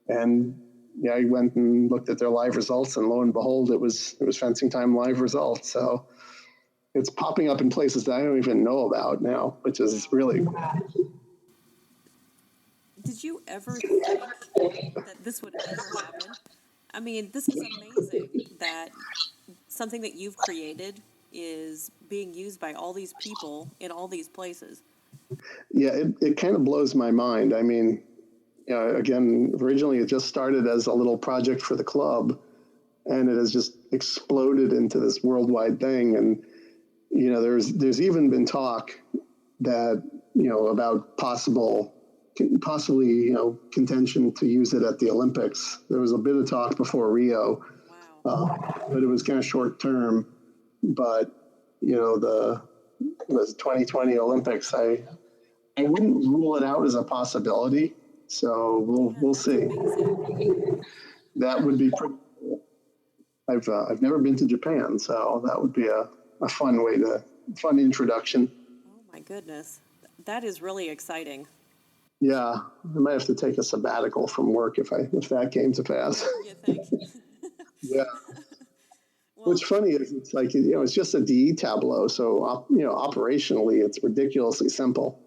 And yeah, I went and looked at their live results, and lo and behold, it was fencing time live results. So it's popping up in places that I don't even know about now, which is really cool. Did you ever think that this would ever happen? I mean, this is amazing that something that you've created is being used by all these people in all these places. Yeah, it kind of blows my mind. I mean, again, originally it just started as a little project for the club, and it has just exploded into this worldwide thing. And there's even been talk that about possibly contention to use it at the Olympics. There was a bit of talk before Rio. Wow. But it was kind of short term. But the 2020 Olympics, I wouldn't rule it out as a possibility. So we'll see. Amazing. That would be pretty cool. I've never been to Japan, so that would be a fun introduction. Oh my goodness, that is really exciting. Yeah, I might have to take a sabbatical from work if that came to pass. You think? Yeah. Well, what's funny is it's like, it's just a DE tableau. So, operationally, it's ridiculously simple.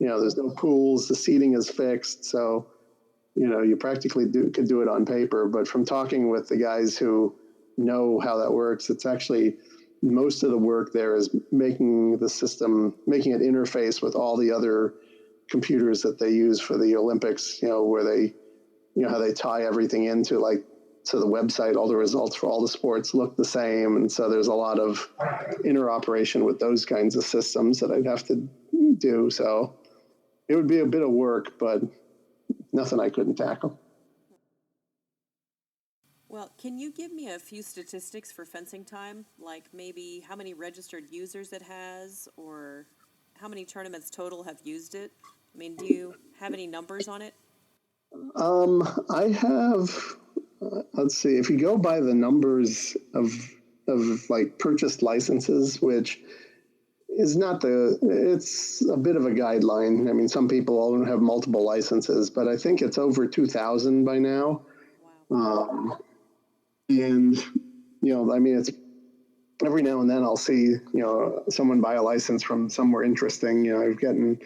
Mm-hmm. There's no pools. The seating is fixed. So, you practically could do it on paper. But from talking with the guys who know how that works, it's actually most of the work there is making the system, making it interface with all the other computers that they use for the Olympics, where they, how they tie everything into to the website, all the results for all the sports look the same. And so there's a lot of interoperation with those kinds of systems that I'd have to do. So it would be a bit of work, but nothing I couldn't tackle. Well, can you give me a few statistics for Fencing Time? Like maybe how many registered users it has, or how many tournaments total have used it? I mean, do you have any numbers on it? I have, let's see, if you go by the numbers of like purchased licenses, which is not it's a bit of a guideline. I mean, some people have multiple licenses, but I think it's over 2,000 by now. Wow. And, I mean, it's every now and then I'll see, someone buy a license from somewhere interesting. I've gotten,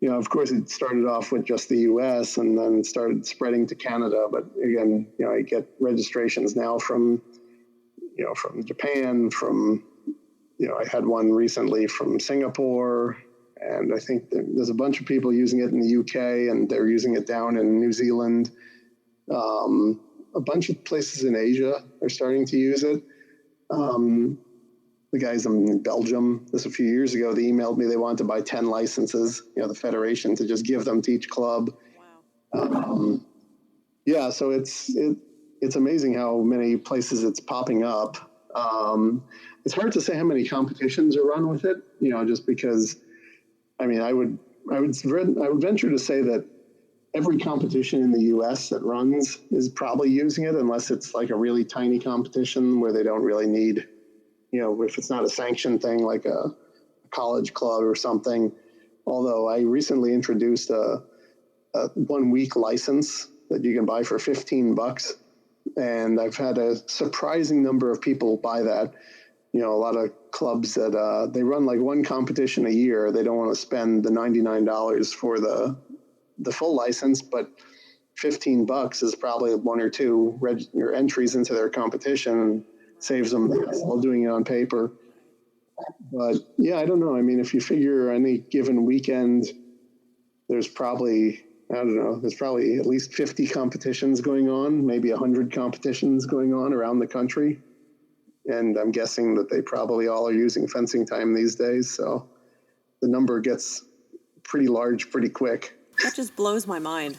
of course it started off with just the US and then started spreading to Canada. But again, I get registrations now from Japan, I had one recently from Singapore, and I think there's a bunch of people using it in the UK, and they're using it down in New Zealand. A bunch of places in Asia are starting to use it. The guys in Belgium, this a few years ago, they emailed me, they wanted to buy 10 licenses, the federation, to just give them to each club. Wow. Yeah, so it's amazing how many places it's popping up. It's hard to say how many competitions are run with it, just because, I mean, I would venture to say that every competition in the US that runs is probably using it, unless it's like a really tiny competition where they don't really need, if it's not a sanctioned thing like a college club or something. Although I recently introduced a 1 week license that you can buy for $15. And I've had a surprising number of people buy that. A lot of clubs that they run like one competition a year. They don't want to spend the $99 for the full license, but $15 is probably one or two entries into their competition, and saves them while doing it on paper. But yeah, I don't know. I mean, if you figure any given weekend, there's probably at least 50 competitions going on, maybe 100 competitions going on around the country. And I'm guessing that they probably all are using Fencing Time these days. So the number gets pretty large pretty quick. That just blows my mind.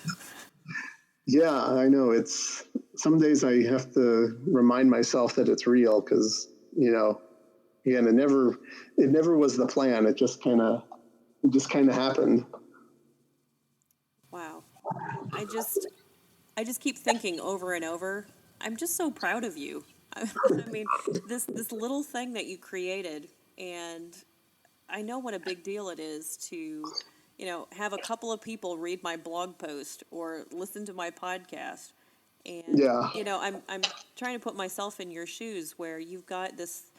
Yeah, I know. Some days I have to remind myself that it's real because, again, it never was the plan. It just kind of happened. Wow. I just keep thinking over and over, I'm just so proud of you. I mean, this little thing that you created, and I know what a big deal it is to, have a couple of people read my blog post or listen to my podcast. And, Yeah. I'm trying to put myself in your shoes where you've got this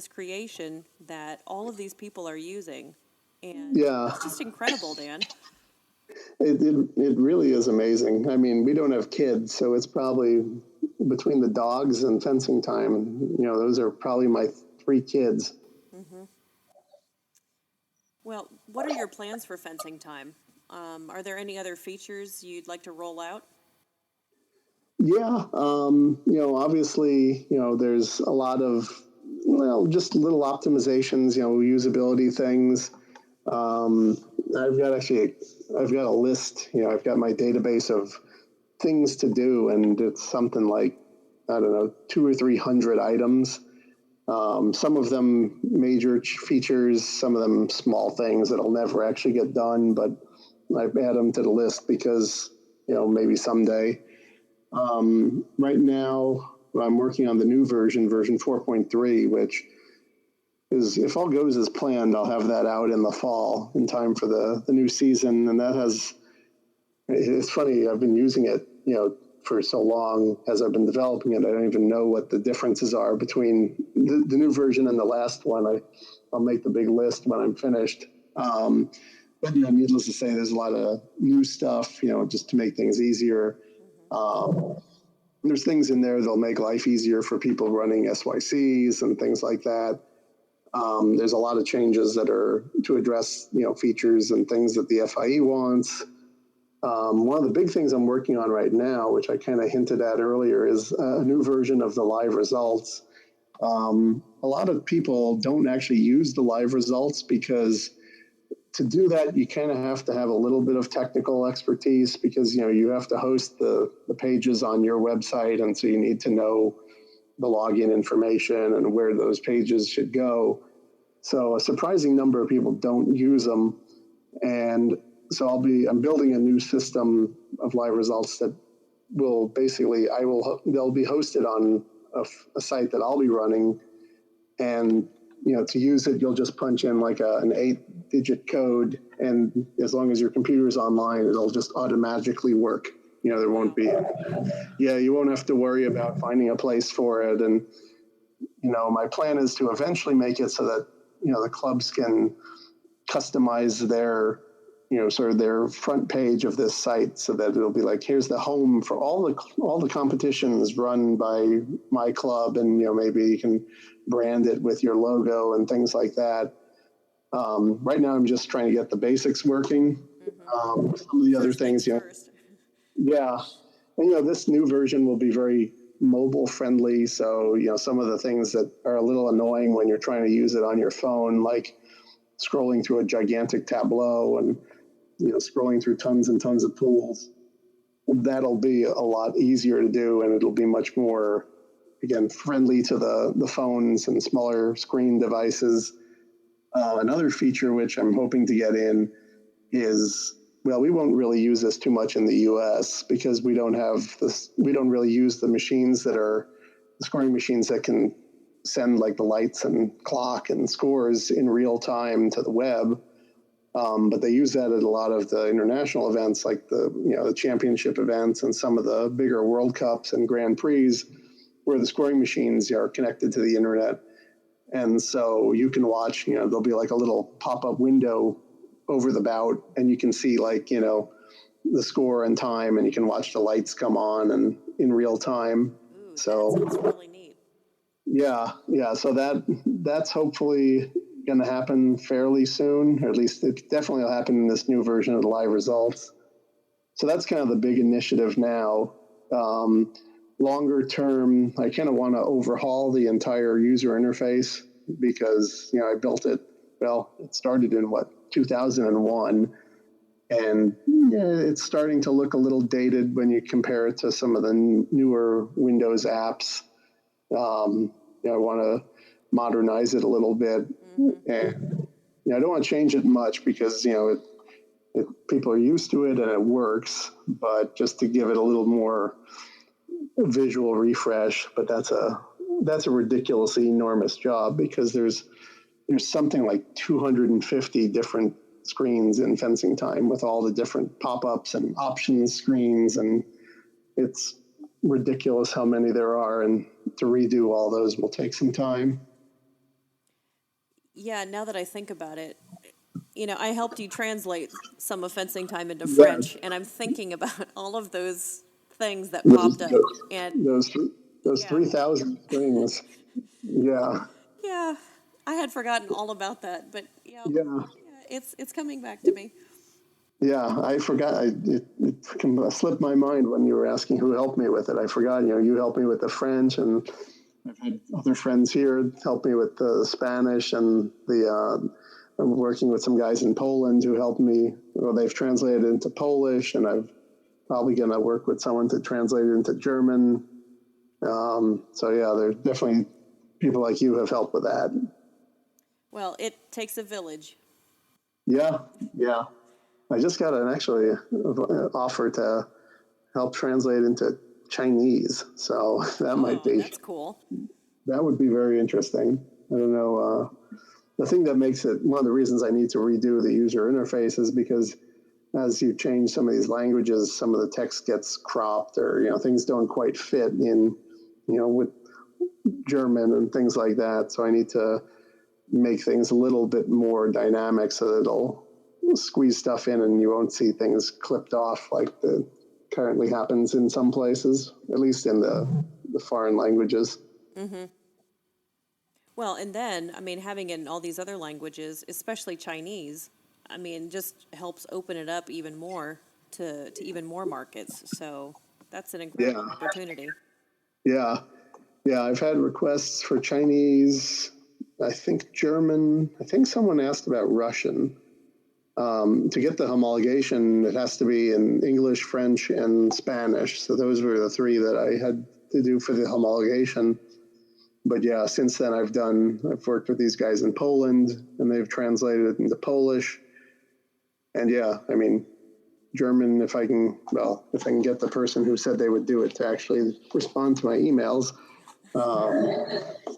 creation that all of these people are using. And Yeah. it's just incredible, Dan. It really is amazing. I mean, we don't have kids, so it's probably between the dogs and Fencing Time. Those are probably my 3 kids. Mm-hmm. Well, what are your plans for Fencing Time? Are there any other features you'd like to roll out? Yeah, obviously, there's a lot of, just little optimizations, usability things. I've got a list, I've got my database of things to do, and it's something like, I don't know, 200 or 300 items. Some of them major features, some of them small things that'll never actually get done, but I've added them to the list because, maybe someday. Right now, I'm working on the new version 4.3, which is, if all goes as planned, I'll have that out in the fall in time for the new season. And it's funny, I've been using it, for so long as I've been developing it. I don't even know what the differences are between the new version and the last one. I'll make the big list when I'm finished. But needless to say, there's a lot of new stuff, just to make things easier. There's things in there that'll make life easier for people running SYCs and things like that. There's a lot of changes that are to address, features and things that the FIE wants. One of the big things I'm working on right now, which I kind of hinted at earlier, is a new version of the live results. A lot of people don't actually use the live results because to do that, you kind of have to have a little bit of technical expertise because, you have to host the pages on your website. And so you need to know the login information and where those pages should go. So a surprising number of people don't use them. And so I'm building a new system of live results that will basically, they'll be hosted on a site that I'll be running. And, to use it, you'll just punch in like an 8-digit code. And as long as your computer is online, it'll just automatically work. There won't be, you won't have to worry about finding a place for it. And, my plan is to eventually make it so that, the clubs can customize their, sort of their front page of this site so that it'll be like, here's the home for all the competitions run by my club. And, maybe you can brand it with your logo and things like that. Right now, I'm just trying to get the basics working. Some of the other things, yeah. And, this new version will be very mobile friendly. So, some of the things that are a little annoying when you're trying to use it on your phone, like scrolling through a gigantic tableau and, scrolling through tons and tons of tools, that'll be a lot easier to do. And it'll be much more, again, friendly to the phones and smaller screen devices. Another feature which I'm hoping to get in is, well, we won't really use this too much in the US because we don't really use the machines that are the scoring machines that can send like the lights and clock and scores in real time to the web. But they use that at a lot of the international events, like the championship events and some of the bigger World Cups and Grand Prix, where the scoring machines are connected to the internet. And so you can watch, there'll be like a little pop-up window over the bout, and you can see like, the score and time, and you can watch the lights come on and in real time. Ooh, so that sounds really neat. Yeah. So that's hopefully going to happen fairly soon, or at least it definitely will happen in this new version of the live results. So that's kind of the big initiative now. Longer term, I kind of want to overhaul the entire user interface because, I built it, it started in 2001. And it's starting to look a little dated when you compare it to some of the newer Windows apps. I want to modernize it a little bit. And I don't want to change it much because, people are used to it and it works, but just to give it a little more visual refresh. But that's a ridiculously enormous job because there's something like 250 different screens in Fencing Time with all the different pop-ups and options screens, and it's ridiculous how many there are, and to redo all those will take some time. Yeah, now that I think about it, I helped you translate some of Fencing Time into French, and I'm thinking about all of those things that popped up. And those 3,000 things. Yeah. Yeah, I had forgotten all about that, but Yeah. it's coming back to me. Yeah, I forgot. It slipped my mind when you were asking who helped me with it. I forgot. You helped me with the French, and I've had other friends here help me with the Spanish, and I'm working with some guys in Poland who helped me. Well, they've translated it into Polish, and I'm probably going to work with someone to translate it into German. So yeah, there's definitely people like you have helped with that. Well, it takes a village. Yeah. I just got an offer to help translate into Chinese, so that might be. That's cool. That would be very interesting. I don't know. The thing that makes it one of the reasons I need to redo the user interface is because as you change some of these languages, some of the text gets cropped, or things don't quite fit in, with German and things like that. So I need to make things a little bit more dynamic so that it'll squeeze stuff in and you won't see things clipped off like that currently happens in some places, at least in the foreign languages. Well, and then, I mean, having it in all these other languages, especially Chinese, I mean, just helps open it up even more to even more markets. So that's an Yeah, incredible opportunity. yeah, yeah. I've had requests for Chinese, I think German, I think someone asked about Russian. To get the homologation, it has to be in English, French, and Spanish. So those were the three that I had to do for the homologation. But yeah, since then I've worked with these guys in Poland, and they've translated it into Polish. And yeah, I mean, German, if I can get the person who said they would do it to actually respond to my emails,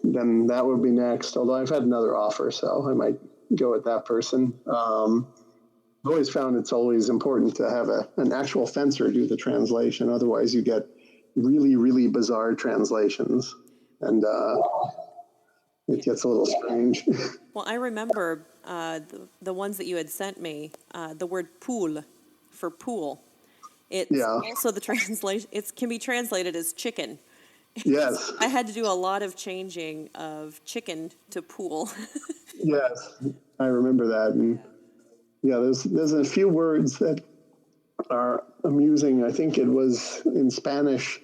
then that would be next. Although I've had another offer, so I might go with that person. I've always found it's always important to have an actual fencer do the translation. Otherwise, you get really, really bizarre translations, and it gets a little strange. Well, I remember the ones that you had sent me, the word pool for pool. It's Yeah. also the translation, it can be translated as chicken. Yes. I had to do a lot of changing of chicken to pool. Yes. I remember that. And yeah, there's a few words that are amusing. I think it was in Spanish,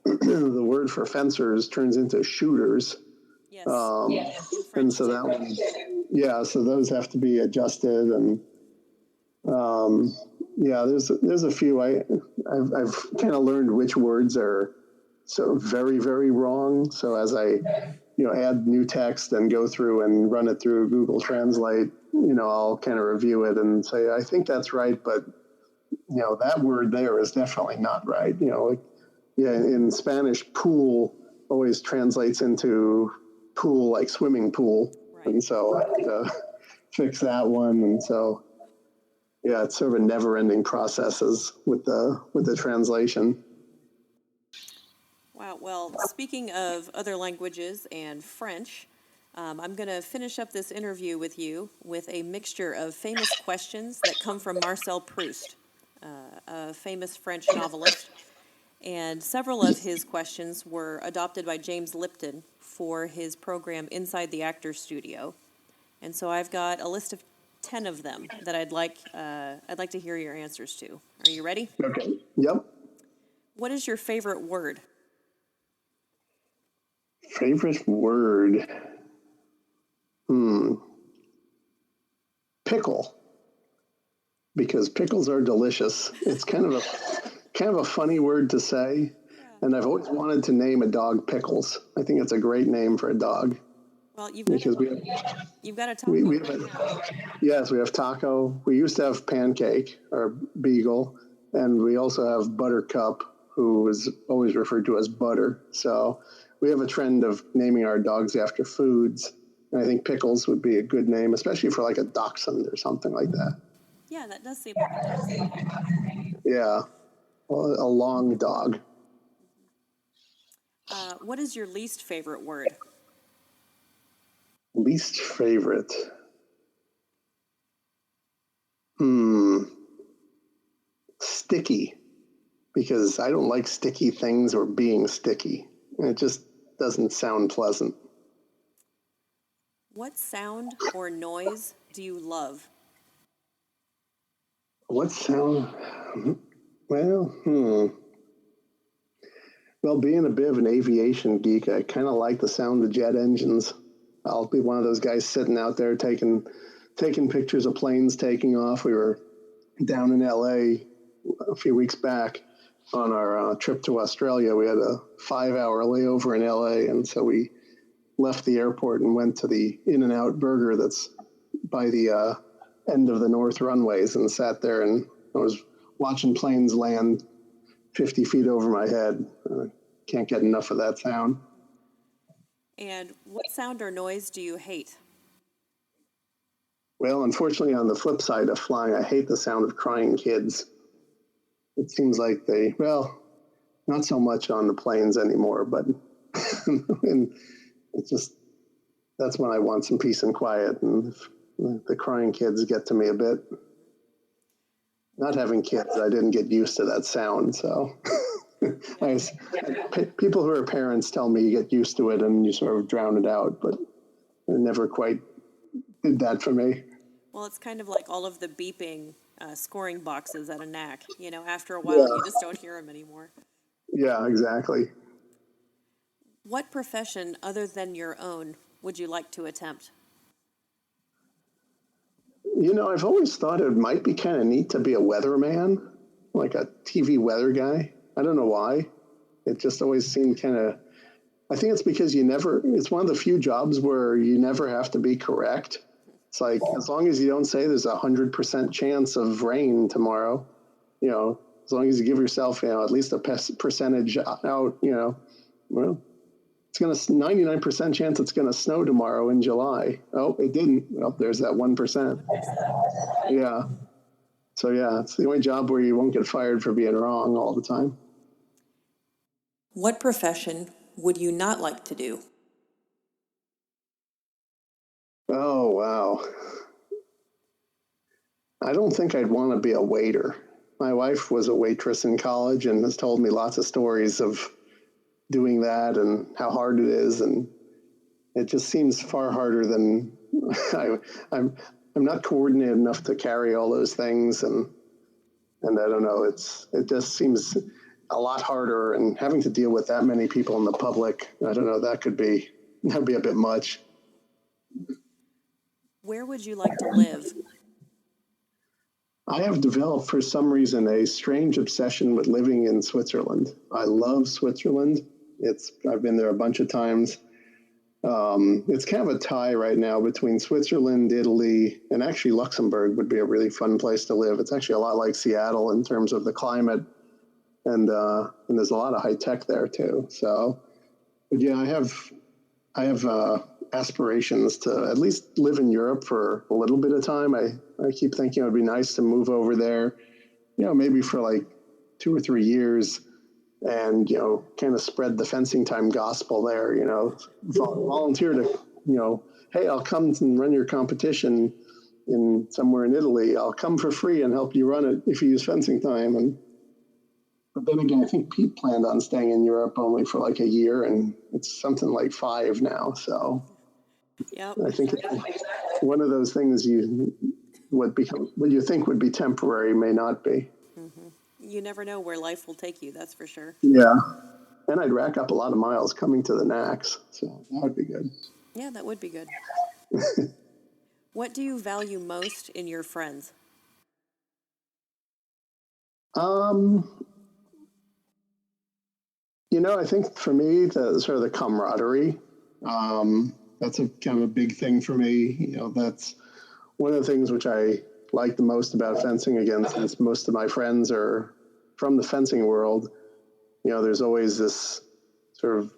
the word for fencers turns into shooters. Yes. In And French so that too. one, yeah, so those have to be adjusted. And um, yeah, there's a few. I've kind of learned which words are so very, very wrong. So as I, add new text and go through and run it through Google Translate, I'll kind of review it and say, I think that's right, but that word there is definitely not right. In Spanish, pool always translates into pool, like swimming pool. Right. And so I have to fix that one. And so, yeah, it's sort of a never ending processes with the translation. Wow. Well, speaking of other languages and French, I'm going to finish up this interview with you with a mixture of famous questions that come from Marcel Proust, a famous French novelist. And several of his questions were adopted by James Lipton for his program Inside the Actors Studio. And so I've got a list of 10 of them that I'd like to hear your answers to. Are you ready? Okay. Yep. What is your favorite word? Favorite word? Pickle. Because pickles are delicious. It's kind of a funny word to say, and I've always wanted to name a dog Pickles. I think it's a great name for a dog Well, because you've got a we taco have right now. yes, we have Taco. We used to have Pancake or Beagle, and we also have Buttercup, who is always referred to as Butter. So we have a trend of naming our dogs after foods, and I think Pickles would be a good name, especially for like a dachshund or something like that. Yeah, that does seem like a dachshund name. Yeah, well, a long dog. What is your least favorite word? Least favorite. Hmm. Sticky, because I don't like sticky things or being sticky. It just doesn't sound pleasant. What sound or noise do you love? What sound? Well, Well, being a bit of an aviation geek, I kind of like the sound of jet engines. I'll be one of those guys sitting out there taking pictures of planes taking off. We were down in LA a few weeks back on our trip to Australia. We had a 5-hour layover in LA, and so we left the airport and went to the In-N-Out Burger that's by the end of the north runways and sat there, and I was watching planes land 50 feet over my head. Can't get enough of that sound. And what sound or noise do you hate? Well, unfortunately, on the flip side of flying, I hate the sound of crying kids. It seems like not so much on the planes anymore, but and it's just, that's when I want some peace and quiet. And the crying kids get to me a bit. Not having kids, I didn't get used to that sound. So people who are parents tell me you get used to it and you sort of drown it out. But it never quite did that for me. Well, it's kind of like all of the beeping scoring boxes at a knack. You know, after a while, you Yeah, just don't hear them anymore. yeah, exactly. What profession other than your own would you like to attempt? I've always thought it might be kind of neat to be a weatherman, like a TV weather guy. I don't know why. It just always seemed kind of, I think it's because it's one of the few jobs where you never have to be correct. It's like, as long as you don't say there's 100% chance of rain tomorrow, as long as you give yourself, at least a percentage out, well, it's going to 99% chance it's going to snow tomorrow in July. Oh, it didn't. Well, there's that 1%. Yeah. So yeah, it's the only job where you won't get fired for being wrong all the time. What profession would you not like to do? Oh, wow. I don't think I'd want to be a waiter. My wife was a waitress in college and has told me lots of stories of doing that and how hard it is. And it just seems far harder than I, I'm not coordinated enough to carry all those things. And I don't know, it just seems a lot harder, and having to deal with that many people in the public, I don't know, that'd be a bit much. Where would you like to live? I have developed, for some reason, a strange obsession with living in Switzerland. I love Switzerland. I've been there a bunch of times. It's kind of a tie right now between Switzerland, Italy, and actually Luxembourg would be a really fun place to live. It's actually a lot like Seattle in terms of the climate, and there's a lot of high tech there too. So, but yeah, I have aspirations to at least live in Europe for a little bit of time. I keep thinking it would be nice to move over there, maybe for like 2 or 3 years, and kind of spread the fencing time gospel there. Volunteer to, hey, I'll come and run your competition in somewhere in Italy. I'll come for free and help you run it if you use fencing time. But then again, I think Pete planned on staying in Europe only for like a year, and it's something like 5 now. So Yep. I think one of those things what you think would be temporary may not be. You never know where life will take you, that's for sure. Yeah. And I'd rack up a lot of miles coming to the NACs, so that would be good. Yeah, that would be good. What do you value most in your friends? Um, I think for me, the sort of the camaraderie, that's a kind of a big thing for me. That's one of the things which I like the most about fencing, again, since most of my friends are from the fencing world. There's always this sort of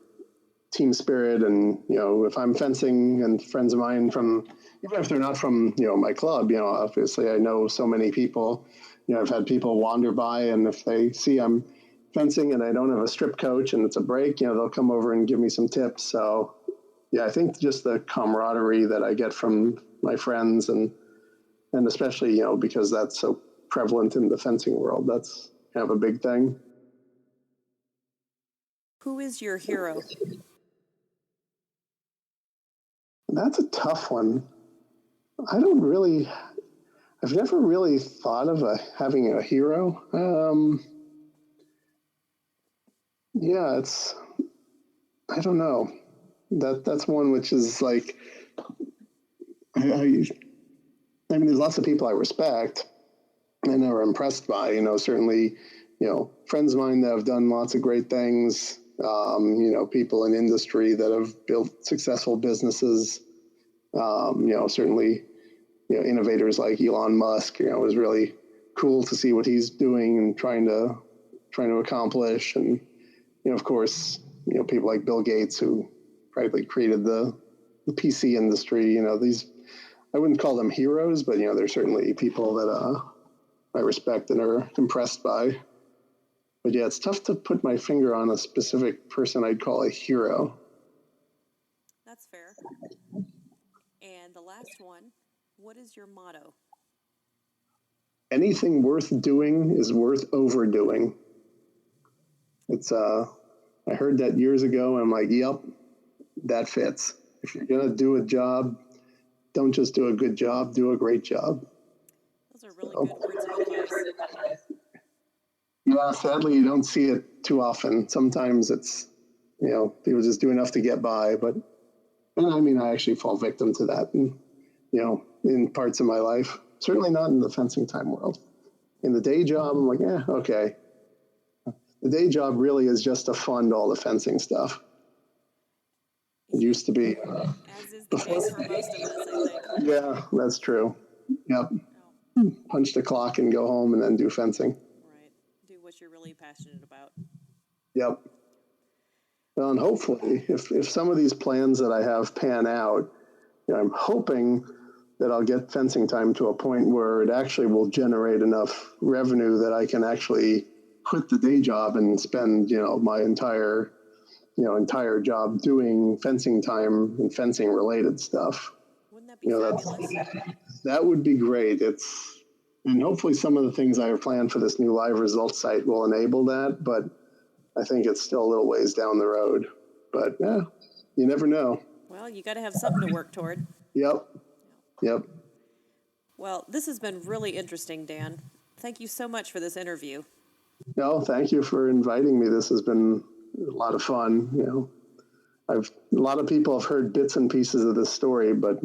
team spirit, and if I'm fencing and friends of mine from, even if they're not from my club, obviously I know so many people. I've had people wander by, and if they see I'm fencing and I don't have a strip coach and it's a break, they'll come over and give me some tips. So yeah, I think just the camaraderie that I get from my friends, and especially because that's so prevalent in the fencing world, that's kind of a big thing. Who is your hero? That's a tough one. I don't really, I've never really thought of having a hero. Yeah, I don't know. That's one which is like, I mean, there's lots of people I respect and are impressed by, certainly, friends of mine that have done lots of great things, people in industry that have built successful businesses, certainly, innovators like Elon Musk. It was really cool to see what he's doing and trying to accomplish. And, of course, people like Bill Gates, who practically created the PC industry. These, I wouldn't call them heroes, but, they're certainly people that I respect and are impressed by. But yeah, it's tough to put my finger on a specific person I'd call a hero. That's fair. And the last one, what is your motto? Anything worth doing is worth overdoing. It's I heard that years ago, and I'm like, yep, that fits. if you're going to do a job, don't just do a good job, do a great job. Those are really good words of advice. Yeah, sadly, you don't see it too often. Sometimes it's, people just do enough to get by. But, I actually fall victim to that, in parts of my life. Certainly not in the fencing time world. In the day job, I'm like, okay. The day job really is just to fund all the fencing stuff. It used to be. As is the case for most of us, I think. Yeah, that's true. Yep. Punch the clock and go home and then do fencing. Right. Do what you're really passionate about. Yep. Well, and hopefully, if some of these plans that I have pan out, I'm hoping that I'll get fencing time to a point where it actually will generate enough revenue that I can actually quit the day job and spend, my entire job doing fencing time and fencing related stuff. Wouldn't that be fabulous? That would be great. And hopefully some of the things I have planned for this new live results site will enable that, but I think it's still a little ways down the road. But you never know. Well, you got to have something to work toward. Yep. Well, this has been really interesting, Dan. Thank you so much for this interview. No, thank you for inviting me. This has been a lot of fun. A lot of people have heard bits and pieces of this story, but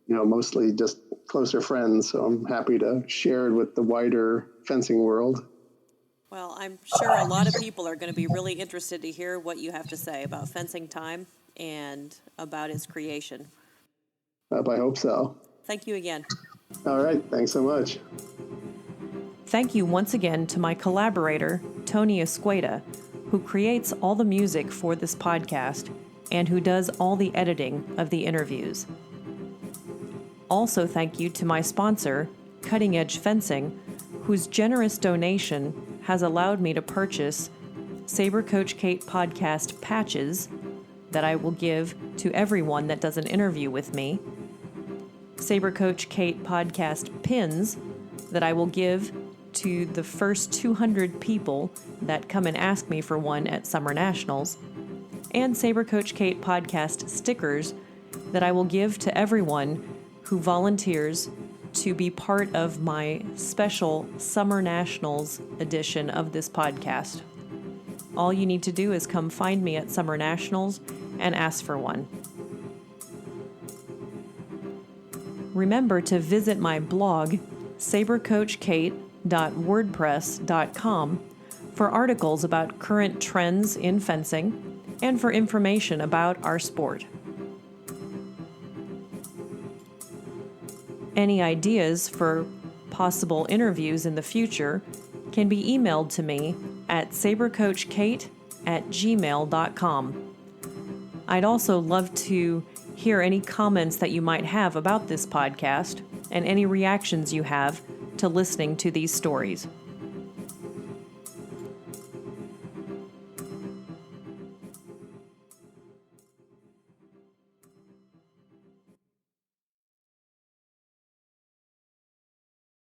mostly just closer friends. So I'm happy to share it with the wider fencing world. Well, I'm sure a lot of people are going to be really interested to hear what you have to say about fencing time and about its creation. I hope so. Thank you again. All right. Thanks so much. Thank you once again to my collaborator, Tony Escueda, who creates all the music for this podcast and who does all the editing of the interviews. Also, thank you to my sponsor, Cutting Edge Fencing, whose generous donation has allowed me to purchase Saber Coach Kate podcast patches that I will give to everyone that does an interview with me, Saber Coach Kate podcast pins that I will give to the first 200 people that come and ask me for one at Summer Nationals, and Saber Coach Kate podcast stickers that I will give to everyone who volunteers to be part of my special Summer Nationals edition of this podcast. All you need to do is come find me at Summer Nationals and ask for one. Remember to visit my blog, sabercoachkate.wordpress.com, for articles about current trends in fencing and for information about our sport. Any ideas for possible interviews in the future can be emailed to me at sabercoachkate@gmail.com. I'd also love to hear any comments that you might have about this podcast and any reactions you have to listening to these stories.